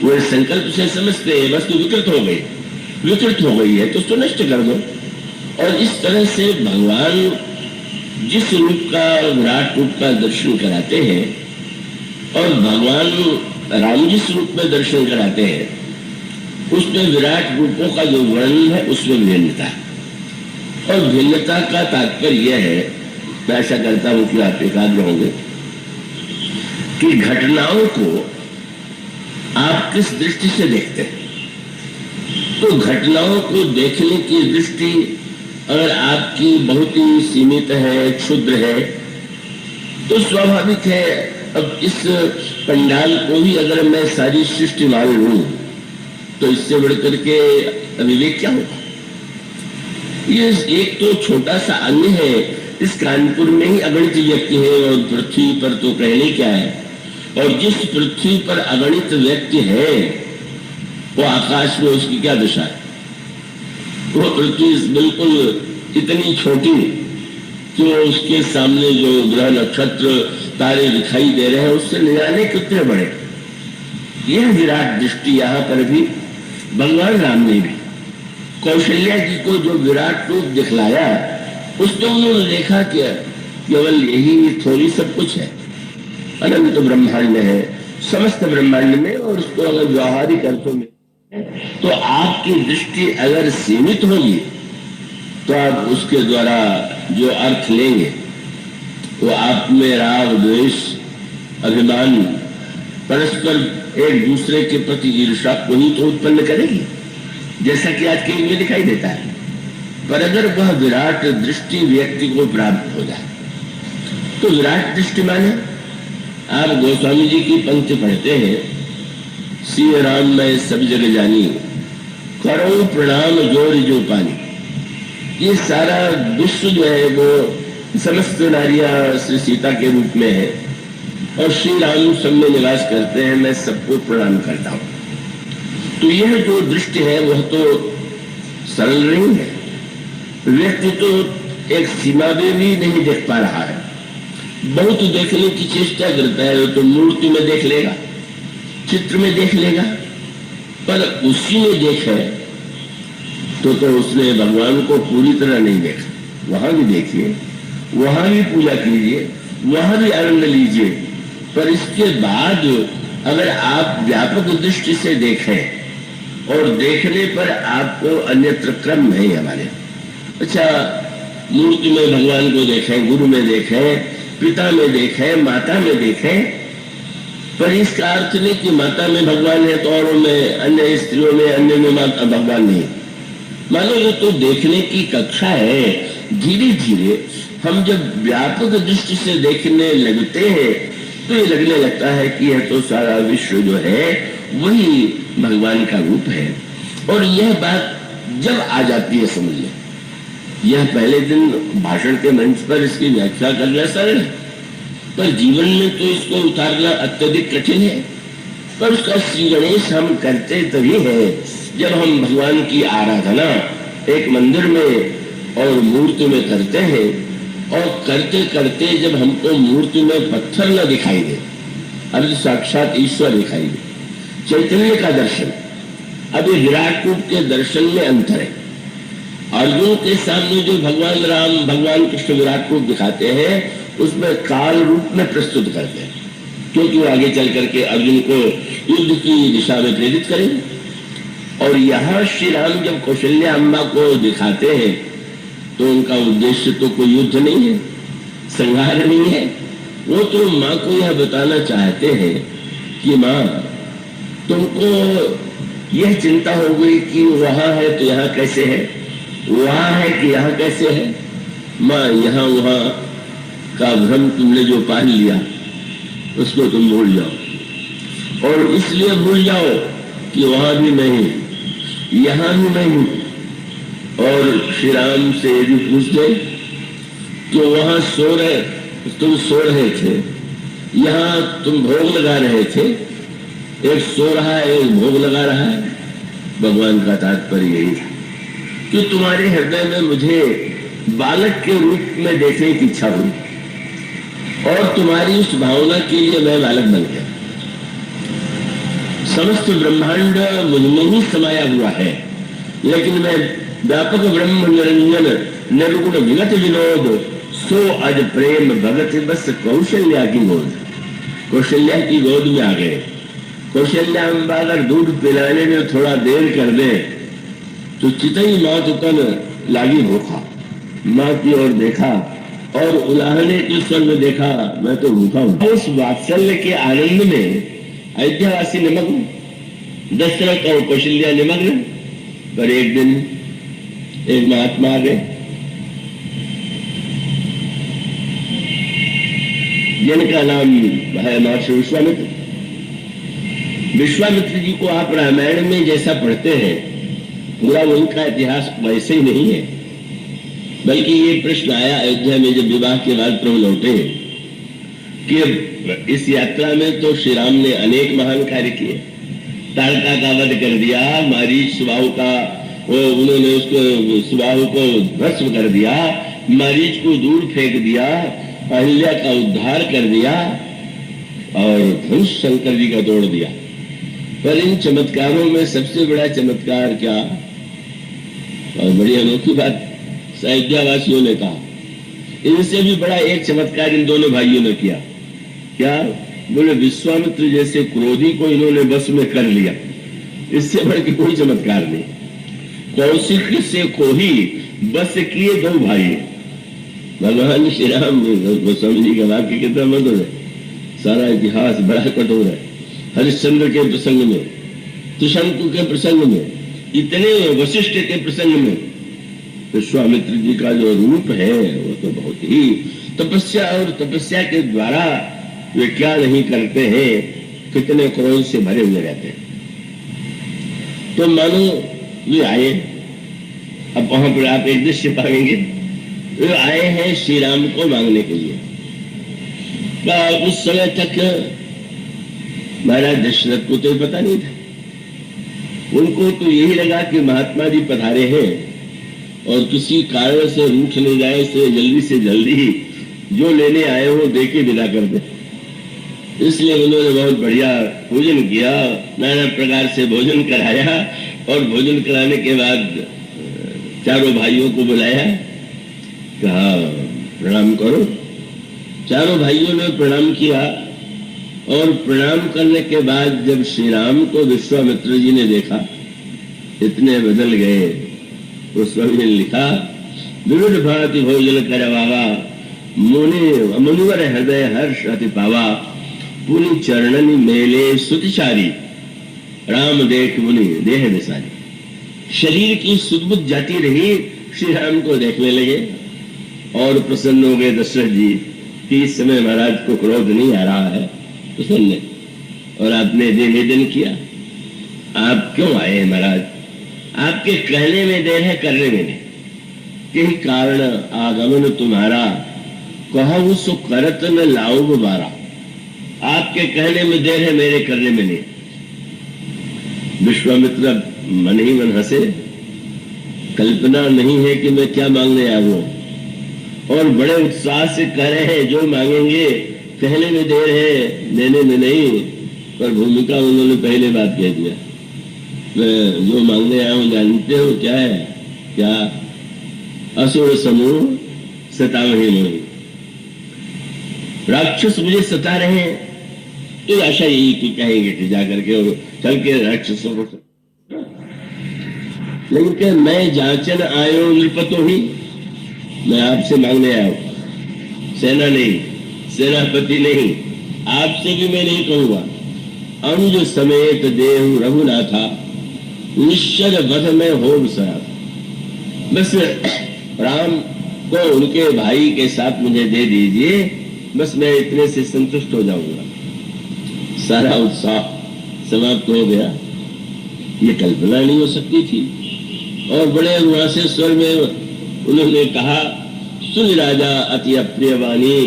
वो संकल्प से समझते हैं वस्तु विकृत हो गई है तो उसको नष्ट कर दो। और इस तरह से भगवान जिस रूप का विराट रूप का दर्शन कराते हैं और भगवान राम जिस रूप में दर्शन कराते हैं उसमें विराट रूपों का जो वर्णन है उसमें भिन्नता है। और भिन्नता का तात्पर्य यह है, मैं ऐसा करता हूं कि आप एकाग्र होंगे, कि घटनाओं को आप किस दृष्टि से देखते हैं। तो घटनाओं को देखने की दृष्टि अगर आपकी बहुत ही सीमित है, क्षुद्र है, तो स्वाभाविक है अब इस पंडाल को भी अगर मैं सारी सृष्टि मान लूं तो इससे बढ़कर के विवेक क्या होगा। ये एक तो छोटा सा अंग है, इस कानपुर में ही अगणित व्यक्ति है और पृथ्वी पर तो कहने क्या है। और जिस पृथ्वी पर अगणित व्यक्ति है वो आकाश में उसकी क्या दशा है। वो पृथ्वी बिल्कुल इतनी छोटी कि वो उसके सामने जो ग्रह नक्षत्र तारे दिखाई दे रहे हैं उससे न जाने कितने बड़े। यह विराट दृष्टि यहाँ पर भी भगवान राम ने भी कौशल्या जी को जो विराट रूप दिखलाया, उसमें उन्होंने देखा कि केवल यही थोड़ी सब कुछ है, अनंत ब्रह्मांड है, समस्त ब्रह्मांड में, और उसको अगर व्यवहारिक अर्थों में तो आपकी दृष्टि अगर सीमित होगी तो आप उसके द्वारा जो अर्थ लेंगे वो आप में राग, द्वेष, अभिमान, परस्पर एक दूसरे के प्रति ईर्ष्या को ही तो उत्पन्न करेगी, जैसा कि आज के युग में दिखाई देता है। पर अगर वह विराट दृष्टि व्यक्ति को प्राप्त हो जाए तो विराट दृष्टि माने आप गोस्वामी जी की पंक्ति पढ़ते हैं, श्री राम मैं सब जग जानी, करो प्रणाम जोर जो पानी। ये सारा विश्व जो है वो समस्त नारियां श्री सीता के रूप में है और श्री राम सब में निवास करते हैं, मैं सबको प्रणाम करता हूं। तो यह जो दृष्टि है वह तो सरल नहीं है। व्यक्ति तो एक सीमा में भी नहीं देख पा रहा है, बहुत देखने की चेष्टा करता है, तो मूर्ति में देख लेगा, चित्र में देख लेगा, पर उसी में देखे तो उसने भगवान को पूरी तरह नहीं देखा। वहां भी देखिए, वहां भी पूजा कीजिए, वहां भी आनंद लीजिए, पर इसके बाद अगर आप व्यापक दृष्टि से देखें और देखने पर आपको अन्यत्र क्रम नहीं हमारे। अच्छा, मूर्ति में भगवान को देखें, गुरु में देखें, पिता में देखें, माता में देखें, पर इसका अर्थ नहीं कि माता में भगवान है तो औरों में, अन्य स्त्रियों में, अन्य में भगवान नहीं। मानो ये तो देखने की कक्षा है। धीरे धीरे हम जब व्यापक दृष्टि से देखने लगते हैं तो ये लगने लगता है कि यह तो सारा विश्व जो है वही भगवान का रूप है। और यह बात जब आ जाती है, समझ लें, यह पहले दिन भाषण के मंच पर इसकी व्याख्या करना सरल है, पर जीवन में तो इसको उतारना अत्यधिक कठिन है। पर उसका श्री गणेश हम करते तभी है जब हम भगवान की आराधना एक मंदिर में और मूर्ति में करते हैं, और करते करते जब हमको मूर्ति में पत्थर न दिखाई दे, अब साक्षात ईश्वर दिखाई दे, चैतन्य का दर्शन। अब ये विराट रूप के दर्शन में अंतर है। अर्जुन के सामने जो भगवान राम, भगवान कृष्ण विराट रूप दिखाते हैं उसमें काल रूप में प्रस्तुत करते हैं, क्योंकि वो आगे चल करके अर्जुन को युद्ध की दिशा में प्रेरित करेंगे। और यहाँ श्री राम जब कौशल्या अम्मा को दिखाते हैं तो उनका उद्देश्य तो कोई युद्ध नहीं है, संहार नहीं है। वो तो माँ को यह बताना चाहते हैं कि माँ, तुमको यह चिंता हो गई कि वहां है तो यहाँ कैसे है, वहां है कि यहाँ कैसे है। माँ, यहाँ वहां का भ्रम तुमने जो पाल लिया उसको तुम भूल जाओ, और इसलिए भूल जाओ कि वहां भी मैं हूं, यहां भी मैं हूं। और श्री राम से यदि पूछ दे कि वहां तुम सो रहे थे, यहां तुम भोग लगा रहे थे, एक सो रहा है एक भोग लगा रहा है। भगवान का तात्पर्य यही था कि तुम्हारे हृदय में मुझे बालक के रूप में देखने की इच्छा हुई, और तुम्हारी उस भावना के लिए मैं बालक बन गया। समस्त ब्रह्मांड मुझमें ही समाया हुआ है, लेकिन मैं व्यापक ब्रह्म निरंजन निर्गुण विगत विनोद सो अज प्रेम भगत बस कौशल्या की गोद। कौशल्या की गोद में आ गए। कौशल्या अम्बा अगर दूध पिलाने में थोड़ा देर कर दे तो चितई माँ तुकन लागी भूखा। माँ की ओर देखा और उलाहने के स्वर में देखा, मैं तो भूखा हूं। उस वात्सल्य के आनंद में अयोध्यावासी निमग्न, दशरथ और कौशल्या निमग्न। पर एक दिन एक महात्मा आ गए जिनका नाम है महर्षि विश्वामित्र। विश्वामित्र जी को आप रामायण में जैसा पढ़ते हैं पूरा उनका इतिहास वैसे ही नहीं है, बल्कि ये प्रश्न आया अयोध्या में जब विवाह के बाद प्रभु लौटे कि इस यात्रा में तो श्री राम ने अनेक महान कार्य किए। ताड़का का वध कर दिया, मारीच सुबाहु का वो उन्होंने उसको सुबाहु को भस्म कर दिया, मरीज को दूर फेंक दिया, अहिल्या का उद्धार कर दिया और धनुष शंकर जी का तोड़ दिया। पर इन चमत्कारों में सबसे बड़ा चमत्कार क्या, और बड़ी अनोखी बात अयोध्या वासियों ने कहा, इनसे भी बड़ा एक चमत्कार इन दोनों भाइयों ने किया। क्या? बोले विश्वामित्र जैसे क्रोधी को इन्होंने बस में कर लिया, इससे बढ़ के कोई चमत्कार नहीं। कौशिक से कोही बस किए दो भाई। भगवान श्री राम गोस्वामी जी का वाक्य कितना मधुर है, सारा इतिहास बड़ा कठोर है। हरिश्चंद्र के प्रसंग में, त्रिशंकु के प्रसंग में, इतने वशिष्ठ के प्रसंग में विश्वामित्र जी का जो रूप है वो तो बहुत ही तपस्या, और तपस्या के द्वारा वे क्या नहीं करते हैं, कितने क्रोध से भरे हुए रहते हैं। तो मानो वे आए, अब वहां पर आप एक दृश्य पाएंगे, वे आए हैं श्री राम को मांगने के लिए। उस समय तक महाराज दशरथ को तो पता नहीं था, उनको तो यही लगा कि महात्मा जी पधारे हैं और किसी कारण से रूठ नहीं जाए, से जल्दी जो लेने आए हो देके विदा कर दे। इसलिए उन्होंने बहुत बढ़िया भोजन किया, नाना प्रकार से भोजन कराया, और भोजन कराने के बाद चारों भाइयों को बुलाया, कहा प्रणाम करो। चारों भाइयों ने प्रणाम किया, और प्रणाम करने के बाद जब श्री राम को विश्वामित्र जी ने देखा, इतने बदल गए। उस स्वामी ने लिखा, विविध भांति भोजन करवावा, मुनिवर हृदय हर्ष अति पावा, पुनि चरणनि मेले सुतिचारी, राम देख मुनि देह विसारी। शरीर की सुदबुद जाती रही, श्री राम को देखने लगे और प्रसन्न हो गए दशरथ जी कि इस समय महाराज को क्रोध नहीं आ रहा है, प्रसन्न। और आपने निवेदन किया, आप क्यों आए हैं महाराज? आपके कहने में देर है, करने में नहीं। यही कारण आगमन तुम्हारा, कहूं सो करत न लाऊ बारा। आपके कहने में देर है, मेरे करने में नहीं। विश्वामित्र मन ही मन हंसे, कल्पना नहीं है कि मैं क्या मांगने आया हूं, और बड़े उत्साह से कह रहे हैं जो मांगेंगे, कहने में देर है, देने में नहीं। पर भूमिका उन्होंने पहले बात कह दिया, मैं जो मांगने आया हूं जानते हो क्या है? क्या? असुर समूह सतावही नहीं, राक्षस मुझे सता रहे हैं। तो आशा यही कि कहेंगे कि जाकर के और चल के राक्षसों को, लेकिन क्या मैं जांचन आयो नृपतो ही, मैं आपसे मांगने आया हूं, सेना नहीं, सेनापति नहीं, आपसे भी मैं नहीं कहूंगा। अनुज समेत देहु रघुनाथा, निश्चर वध में हो सरा। बस राम को उनके भाई के साथ मुझे दे दीजिए, बस मैं इतने से संतुष्ट हो जाऊंगा। सारा उत्साह समाप्त हो गया। ये कल्पना नहीं हो सकती थी। और बड़े उदासे स्वर में उन्होंने कहा, सुन राजा अति अप्रिय वाणी,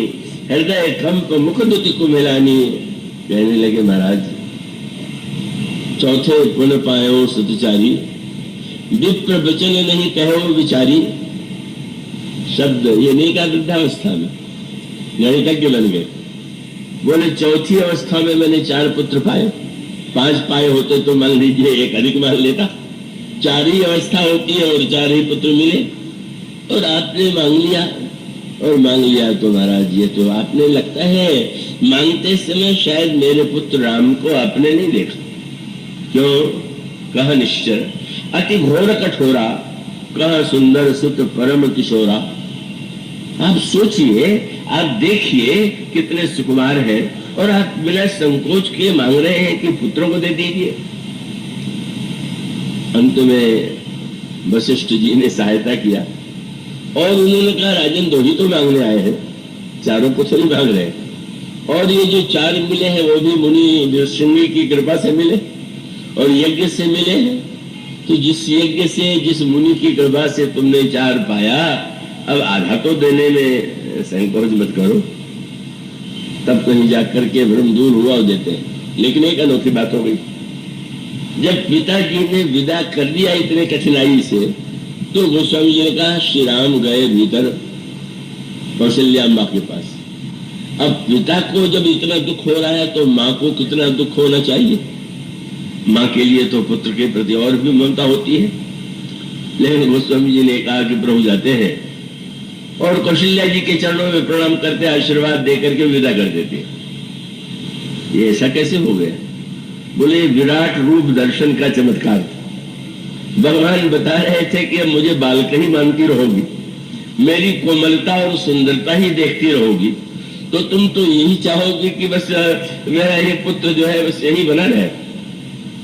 हृदय कंप मुखदुति कुमिलानी। कहने लगे, महाराज चौथे पुण्य पायो सतचारी, विप्र वचन नहीं कहो विचारी। शब्द ये नहीं कहा वृद्धावस्था में, गणितज्ञ बन गए। बोले चौथी अवस्था में मैंने 4 पुत्र पाए, 5 पाए होते तो मान लीजिए एक अधिक मान लेता। 4 ही अवस्था होती है और 4 ही पुत्र मिले, और आपने मांग लिया। और मांग लिया तो महाराज ये तो आपने लगता है मांगते समय शायद मेरे पुत्र राम को आपने नहीं देखा। क्यों? कहा निश्चर अति घोर कठोरा, कहा सुंदर सुत परम किशोरा। आप सोचिए, आप देखिए कितने सुकुमार हैं, और आप बिना संकोच के मांग रहे हैं कि पुत्रों को दे दीजिए। अंत में वशिष्ठ जी ने सहायता किया और उन्होंने कहा, राजन 2 ही तो मांगने आए हैं, 4 पुत्र नहीं मांग रहे। और ये जो 4 मिले हैं वो भी मुनि श्रृंगी की कृपा से मिले और यज्ञ से मिले हैं। तो जिस यज्ञ से, जिस मुनि की कृपा से तुमने 4 पाया, अब आधा तो देने में संकोच मत करो। तब कहीं जाकर के भ्रम दूर हुआ और देते हैं। लेकिन एक अनोखी बात हो गई, जब पिताजी ने विदा कर दिया इतने कठिनाई से, तो गोस्वामी जी ने कहा श्री राम गए भीतर कौशल्याम्बा के पास। अब पिता को जब इतना दुख हो रहा है तो माँ को कितना दुख होना चाहिए। माँ के लिए तो पुत्र के प्रति और भी ममता होती है। लेकिन गोस्वामी जी ने कहा कि प्रभु जाते हैं और कौशल्या जी के चरणों में प्रणाम करते, आशीर्वाद दे करके विदा कर देते। ये ऐसा कैसे हो गया? बोले विराट रूप दर्शन का चमत्कार था। भगवान बता रहे थे कि अब मुझे बालक ही मानती रहोगी, मेरी कोमलता और सुंदरता ही देखती रहोगी, तो तुम तो यही चाहोगी कि बस मेरा ये पुत्र जो है बस यही बना रहे।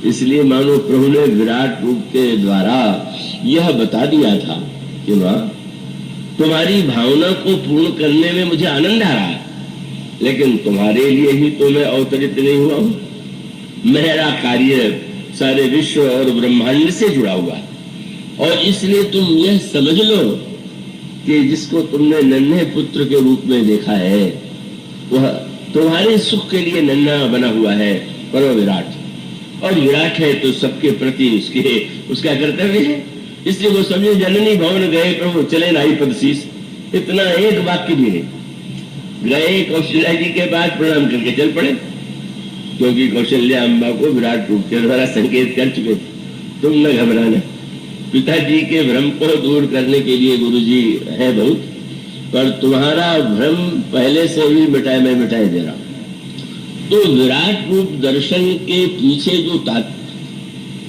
इसलिए मानो प्रभु ने विराट रूप के द्वारा यह बता दिया था कि मां, तुम्हारी भावना को पूर्ण करने में मुझे आनंद आ रहा है, लेकिन तुम्हारे लिए ही तो मैं अवतरित नहीं हुआ हूं। मेरा कार्य सारे विश्व और ब्रह्मांड से जुड़ा हुआ है, और इसलिए तुम यह समझ लो कि जिसको तुमने नन्हे पुत्र के रूप में देखा है वह तुम्हारे सुख के लिए नन्हा बना हुआ है, पर वह विराट, और विराट है तो सबके प्रति उसका कर्तव्य है। इसलिए वो समझे जननी भवन गए प्रभु चले नाई पदशीष, इतना एक वाक्य भी नहीं। गए कौशल्या जी के बाद प्रणाम करके चल पड़े, क्योंकि कौशल्या अम्बा को विराट रूप के द्वारा संकेत कर चुके थे। तुम न घबराना, पिताजी के भ्रम को दूर करने के लिए गुरुजी है बहुत, पर तुम्हारा भ्रम पहले से ही मैं मिटाए दे रहा हूं। तो विराट रूप दर्शन के पीछे जो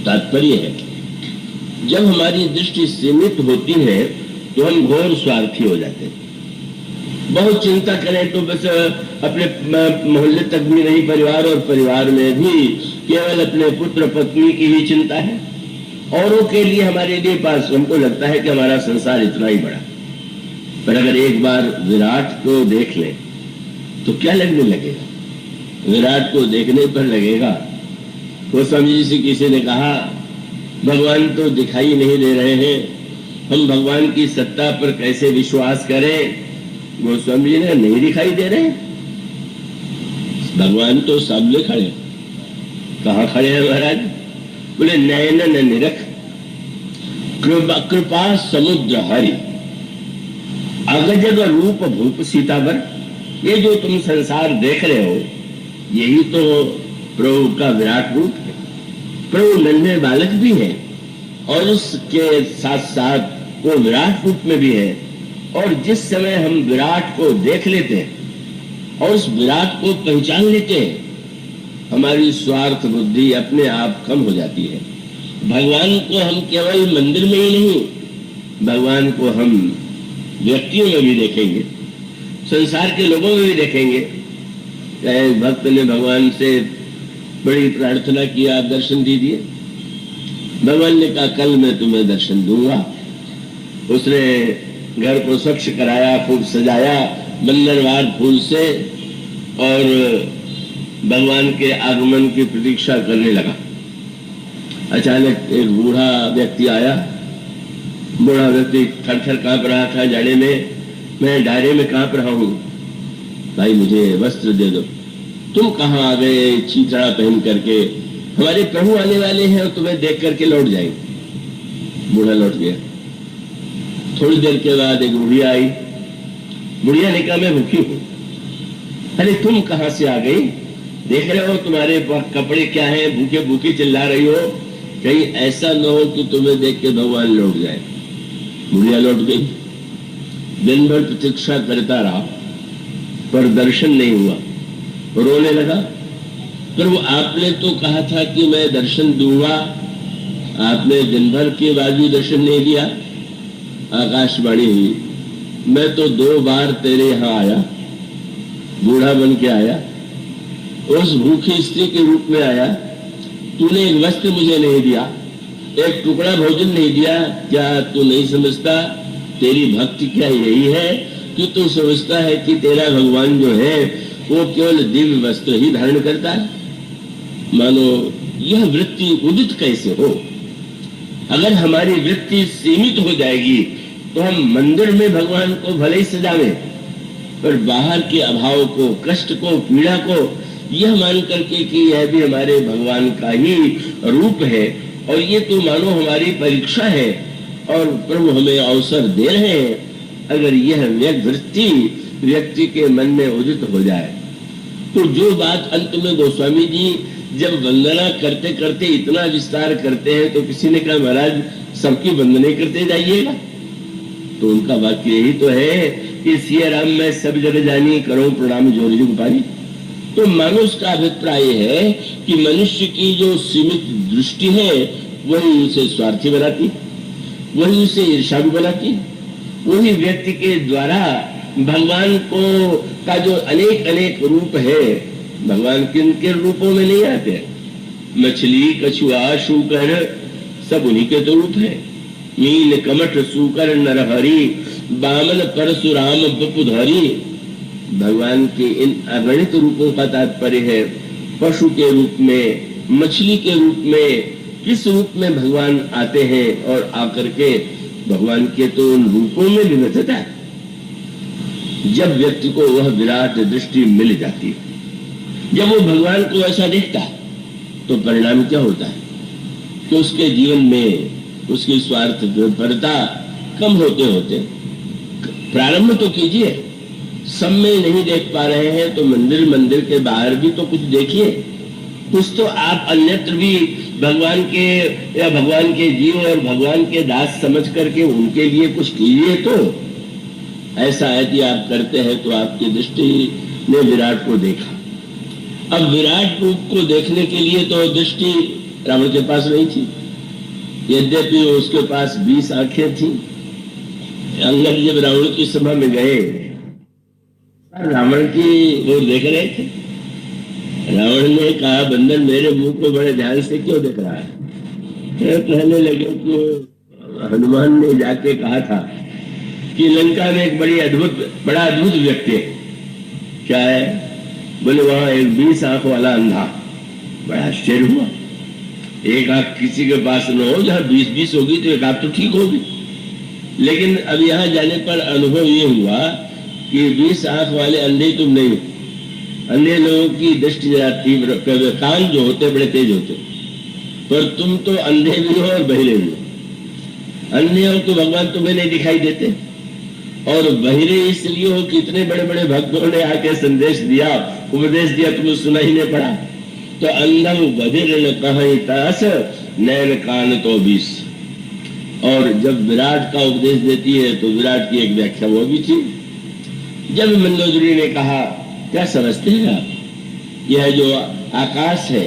तात्पर्य है, जब हमारी दृष्टि सीमित होती है तो हम घोर स्वार्थी हो जाते हैं। बहुत चिंता करें तो बस अपने मोहल्ले तक भी नहीं, परिवार और परिवार में भी केवल अपने पुत्र पत्नी की ही चिंता है। औरों के लिए हमारे लिए पास हमको लगता है कि हमारा संसार इतना ही बड़ा, पर अगर एक बार विराट को देख ले तो क्या लगने लगेगा? विराट को देखने पर लगेगा। गोस्वामी जी से किसी ने कहा भगवान तो दिखाई नहीं दे रहे हैं, हम भगवान की सत्ता पर कैसे विश्वास करें? गोस्वामी जी ने नहीं दिखाई दे रहे, भगवान तो सामने खड़े। कहाँ खड़े हैं महाराज? बोले नयन निरख कृपा समुद्र हरि अगजग रूप भूप सीतावर। ये जो तुम संसार देख रहे हो यही तो प्रभु का विराट रूप है। प्रभु नन्हे बालक भी है और उसके साथ साथ वो विराट रूप में भी है, और जिस समय हम विराट को देख लेते हैं और उस विराट को पहचान लेते हैं, हमारी स्वार्थ बुद्धि अपने आप कम हो जाती है। भगवान को हम केवल मंदिर में ही नहीं, भगवान को हम व्यक्तियों में भी देखेंगे, संसार के लोगों में भी देखेंगे। एक भक्त ने भगवान से बड़ी प्रार्थना किया, आप दर्शन दीजिए। भगवान ने कहा कल मैं तुम्हें दर्शन दूंगा। उसने घर को स्वच्छ कराया, खूब सजाया बंदरवार फूल से, और भगवान के आगमन की प्रतीक्षा करने लगा। अचानक एक बूढ़ा व्यक्ति आया। बूढ़ा व्यक्ति थर-थर कांप रहा था जाड़े में। मैं डायरे में कांप रहा हूं, भाई मुझे वस्त्र दे दो। तुम कहाँ आ गए चीतड़ा पहन करके? हमारे प्रभु आने वाले हैं और तुम्हें देख करके लौट जाएंगे। बूढ़ा लौट गया। थोड़ी देर के बाद एक बुढ़िया आई। बुढ़िया ने कहा मैं भूखी हूं। अरे तुम कहाँ से आ गई? देख रहे हो तुम्हारे कपड़े क्या है, भूखे भूखे चिल्ला रही हो, कहीं ऐसा न हो कि तुम्हें देख के भगवान लौट जाए। बुढ़िया लौट गई। दिन भर प्रतीक्षा करता रहा पर दर्शन नहीं हुआ, रोने लगा। प्रभु आपने तो कहा था कि मैं दर्शन दूंगा, आपने दिन भर के बाद भी दर्शन नहीं दिया। आकाशवाणी हुई, मैं तो 2 बार तेरे यहाँ आया, बूढ़ा बन के आया, उस भूखी स्त्री के रूप में आया। तूने एक वस्त्र मुझे नहीं दिया, एक टुकड़ा भोजन नहीं दिया। क्या तू नहीं समझता तेरी भक्ति क्या यही है कि तू समझता है कि तेरा भगवान जो है वो केवल दिव्य वस्त्र ही धारण करता है? मानो यह वृत्ति उदित कैसे हो? अगर हमारी वृत्ति सीमित हो जाएगी तो हम मंदिर में भगवान को भले ही सजावे, पर बाहर के अभाव को, कष्ट को, पीड़ा को यह मान करके कि यह भी हमारे भगवान का ही रूप है और ये तो मानो हमारी परीक्षा है और प्रभु हमें अवसर दे रहे हैं, अगर यह वृत्ति व्यक्ति के मन में उदित हो जाए तो जो बात अंत में गोस्वामी जी जब वंदना करते करते इतना विस्तार करते हैं तो किसी ने कहा महाराज सबकी वंदना करते जाइएगा, तो उनका वाक्य यही तो है कि सिया राम मैं सब जगह जानी करो प्रणाम जोर जुग पानी। तो मानुष का अभिप्राय है कि मनुष्य की जो सीमित दृष्टि है वही उसे स्वार्थी बनाती, वही उसे ईर्ष्यालु बनाती, वही व्यक्ति के द्वारा भगवान को का जो अनेक अनेक रूप है, भगवान किन के रूपों में नहीं आते, मछली कछुआ शूकर सब उन्हीं के तो रूप है, मीन कमठ सूकर नरहरि बामन परशुराम बपुधरी। भगवान के इन अगणित रूपों का तात्पर्य है पशु के रूप में, मछली के रूप में, किस रूप में भगवान आते हैं और आकर के भगवान के तो उन रूपों में विविधता है। जब व्यक्ति को वह विराट दृष्टि मिल जाती है, जब वो भगवान को ऐसा देखता है तो परिणाम क्या होता है कि उसके जीवन में उसकी स्वार्थपरता कम होते होते प्रारंभ तो कीजिए, सब में नहीं देख पा रहे हैं तो मंदिर के बाहर भी तो कुछ देखिए, कुछ तो आप अन्यत्र भी भगवान के या भगवान के जीव और भगवान के दास समझ करके उनके लिए कुछ कीजिए। तो ऐसा यदि आप करते हैं तो आपकी दृष्टि ने विराट को देखा। अब विराट रूप को देखने के लिए तो दृष्टि रावण के पास नहीं थी, यद्यपि उसके पास 20 आंखें थी। अंगद जब रावण की सभा में गए, रावण की वो देख रहे थे। रावण ने कहा बंदर मेरे मुंह को बड़े ध्यान से क्यों देख रहा है? कहने लगे कि हनुमान ने जाके कहा था कि लंका में एक बड़ा अद्भुत व्यक्ति है। क्या है? बोले वहां एक 20 आंख वाला अंधा। बड़ा आश्चर्य हुआ, एक आंख किसी के पास न हो, जहां 20 होगी तो एक आंख तो ठीक होगी। लेकिन अब यहां जाने पर अनुभव ये हुआ कि 20 आंख वाले अंधे तुम नहीं हो। अन्य लोगों की दृष्टि जरा तीव्र, कान जो होते बड़े तेज होते, पर तुम तो अंधे भी हो और बहिरे भी हो। अन्य हो तो भगवान तुम्हें नहीं दिखाई देते, और बहिरे इसलिए हो कि इतने बड़े बड़े भक्तों ने आके संदेश दिया, उपदेश दिया, तुम्हें सुना ही नहीं पड़ा। तो अंधम बधिर न कहीं तास नैन कान तो 20। और जब विराट का उपदेश देती है तो विराट की एक व्याख्या वो भी थी। जब मंदोदरी ने कहा क्या समझते हैं आप, यह जो आकाश है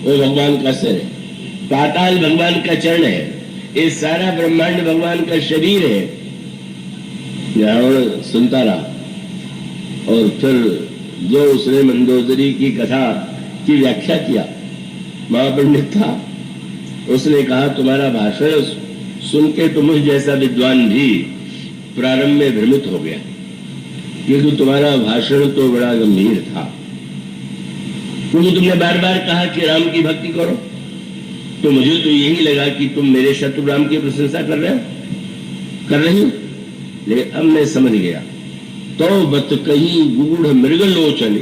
वो भगवान का सिर है, पाताल भगवान का चरण है, ये सारा ब्रह्मांड भगवान का शरीर है। रावण सुनता रहा और फिर जो उसने मंदोदरी की कथा की व्याख्या किया, महापंडित था, उसने कहा तुम्हारा भाषण सुन के तो मुझ जैसा विद्वान भी प्रारंभ में भ्रमित हो गया, क्योंकि तुम्हारा भाषण तो बड़ा गंभीर था। क्योंकि तुमने बार बार कहा कि राम की भक्ति करो, तो मुझे तो यही लगा कि तुम मेरे शत्रु राम की प्रशंसा कर रही हो। लेकिन अब मैं समझ गया, तो बत कही गूढ़ मृग लोचन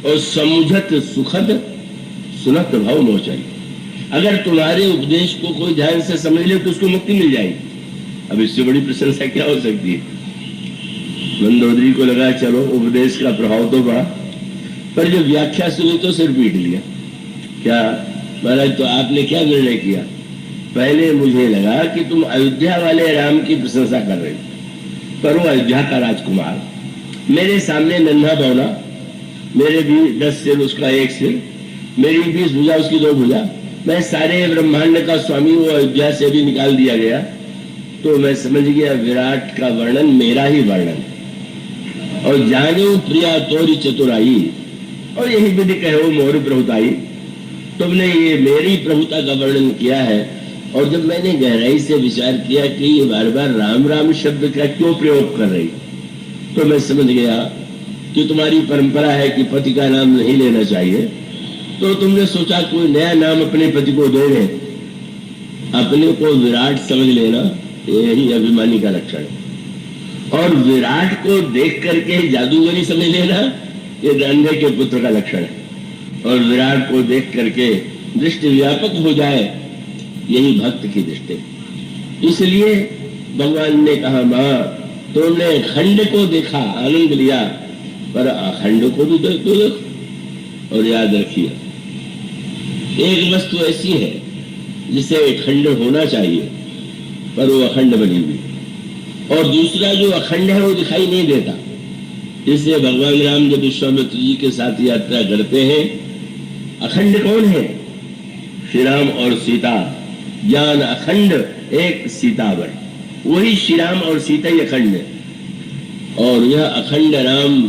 और समुझत सुखद सुनत भाव मोचन। अगर तुम्हारे उपदेश को कोई ध्यान से समझ ले तो उसको मुक्ति मिल जाएगी। अब इससे बड़ी प्रशंसा क्या हो सकती है? मंदोदरी को लगा चलो उपदेश का प्रभाव तो बढ़ा, पर जब व्याख्या सुनी तो सिर पीट लिया। क्या महाराज, तो आपने क्या निर्णय किया? पहले मुझे लगा कि तुम अयोध्या वाले राम की प्रशंसा कर रहे हो, पर वो अयोध्या का राजकुमार मेरे सामने नन्हा बौना, मेरे भी 10 सिर उसका 1 सिर, मेरी 20 भुजा उसकी 2 भुजा, मैं सारे ब्रह्मांड का स्वामी, वो अयोध्या से भी निकाल दिया गया। तो मैं समझ गया विराट का वर्णन मेरा ही वर्णन, और जानो प्रिया तोरी चतुराई, और यही विधि कहो मोर प्रभुताई। तुमने ये मेरी प्रभुता का वर्णन किया है। और जब मैंने गहराई से विचार किया कि ये बार बार राम राम शब्द का क्यों प्रयोग कर रही, तो मैं समझ गया कि तुम्हारी परंपरा है कि पति का नाम नहीं लेना चाहिए। तो तुमने सोचा कोई नया नाम अपने पति को दोगे, अपने को विराट समझ लेना, यही अभिमानी का लक्षण है। और विराट को देख करके जादूगरी समझ लेना, ये अंधे के पुत्र का लक्षण है। और विराट को देख करके दृष्टि व्यापक हो जाए, यही भक्त की दृष्टि। इसलिए भगवान ने कहा, माँ तुमने खंड को देखा, आनंद लिया, पर अखंड को भी देखो। और याद रखिए, एक वस्तु ऐसी है जिसे खंड होना चाहिए पर वो अखंड बनी हुई, और दूसरा जो अखंड है वो दिखाई नहीं देता। इसलिए भगवान राम जब विश्वामित्र जी के साथ यात्रा करते हैं, अखंड कौन है? श्री राम और सीता। ज्ञान अखंड एक सीतावर, वही श्री राम और सीता ही अखंड है। और यह अखंड राम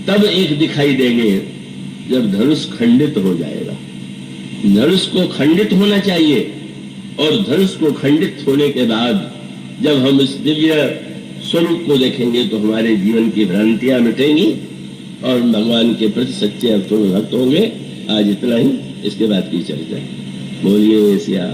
तब एक दिखाई देंगे जब धनुष खंडित हो जाएगा। धनुष को खंडित होना चाहिए, और धनुष को खंडित होने के बाद जब हम इस दिव्य स्वरूप को देखेंगे तो हमारे जीवन की भ्रांतियां मिटेंगी और भगवान के प्रति सच्चे अर्थों में भक्त होंगे। आज इतना ही, इसके बाद की चर्चा। बोलिए सिया।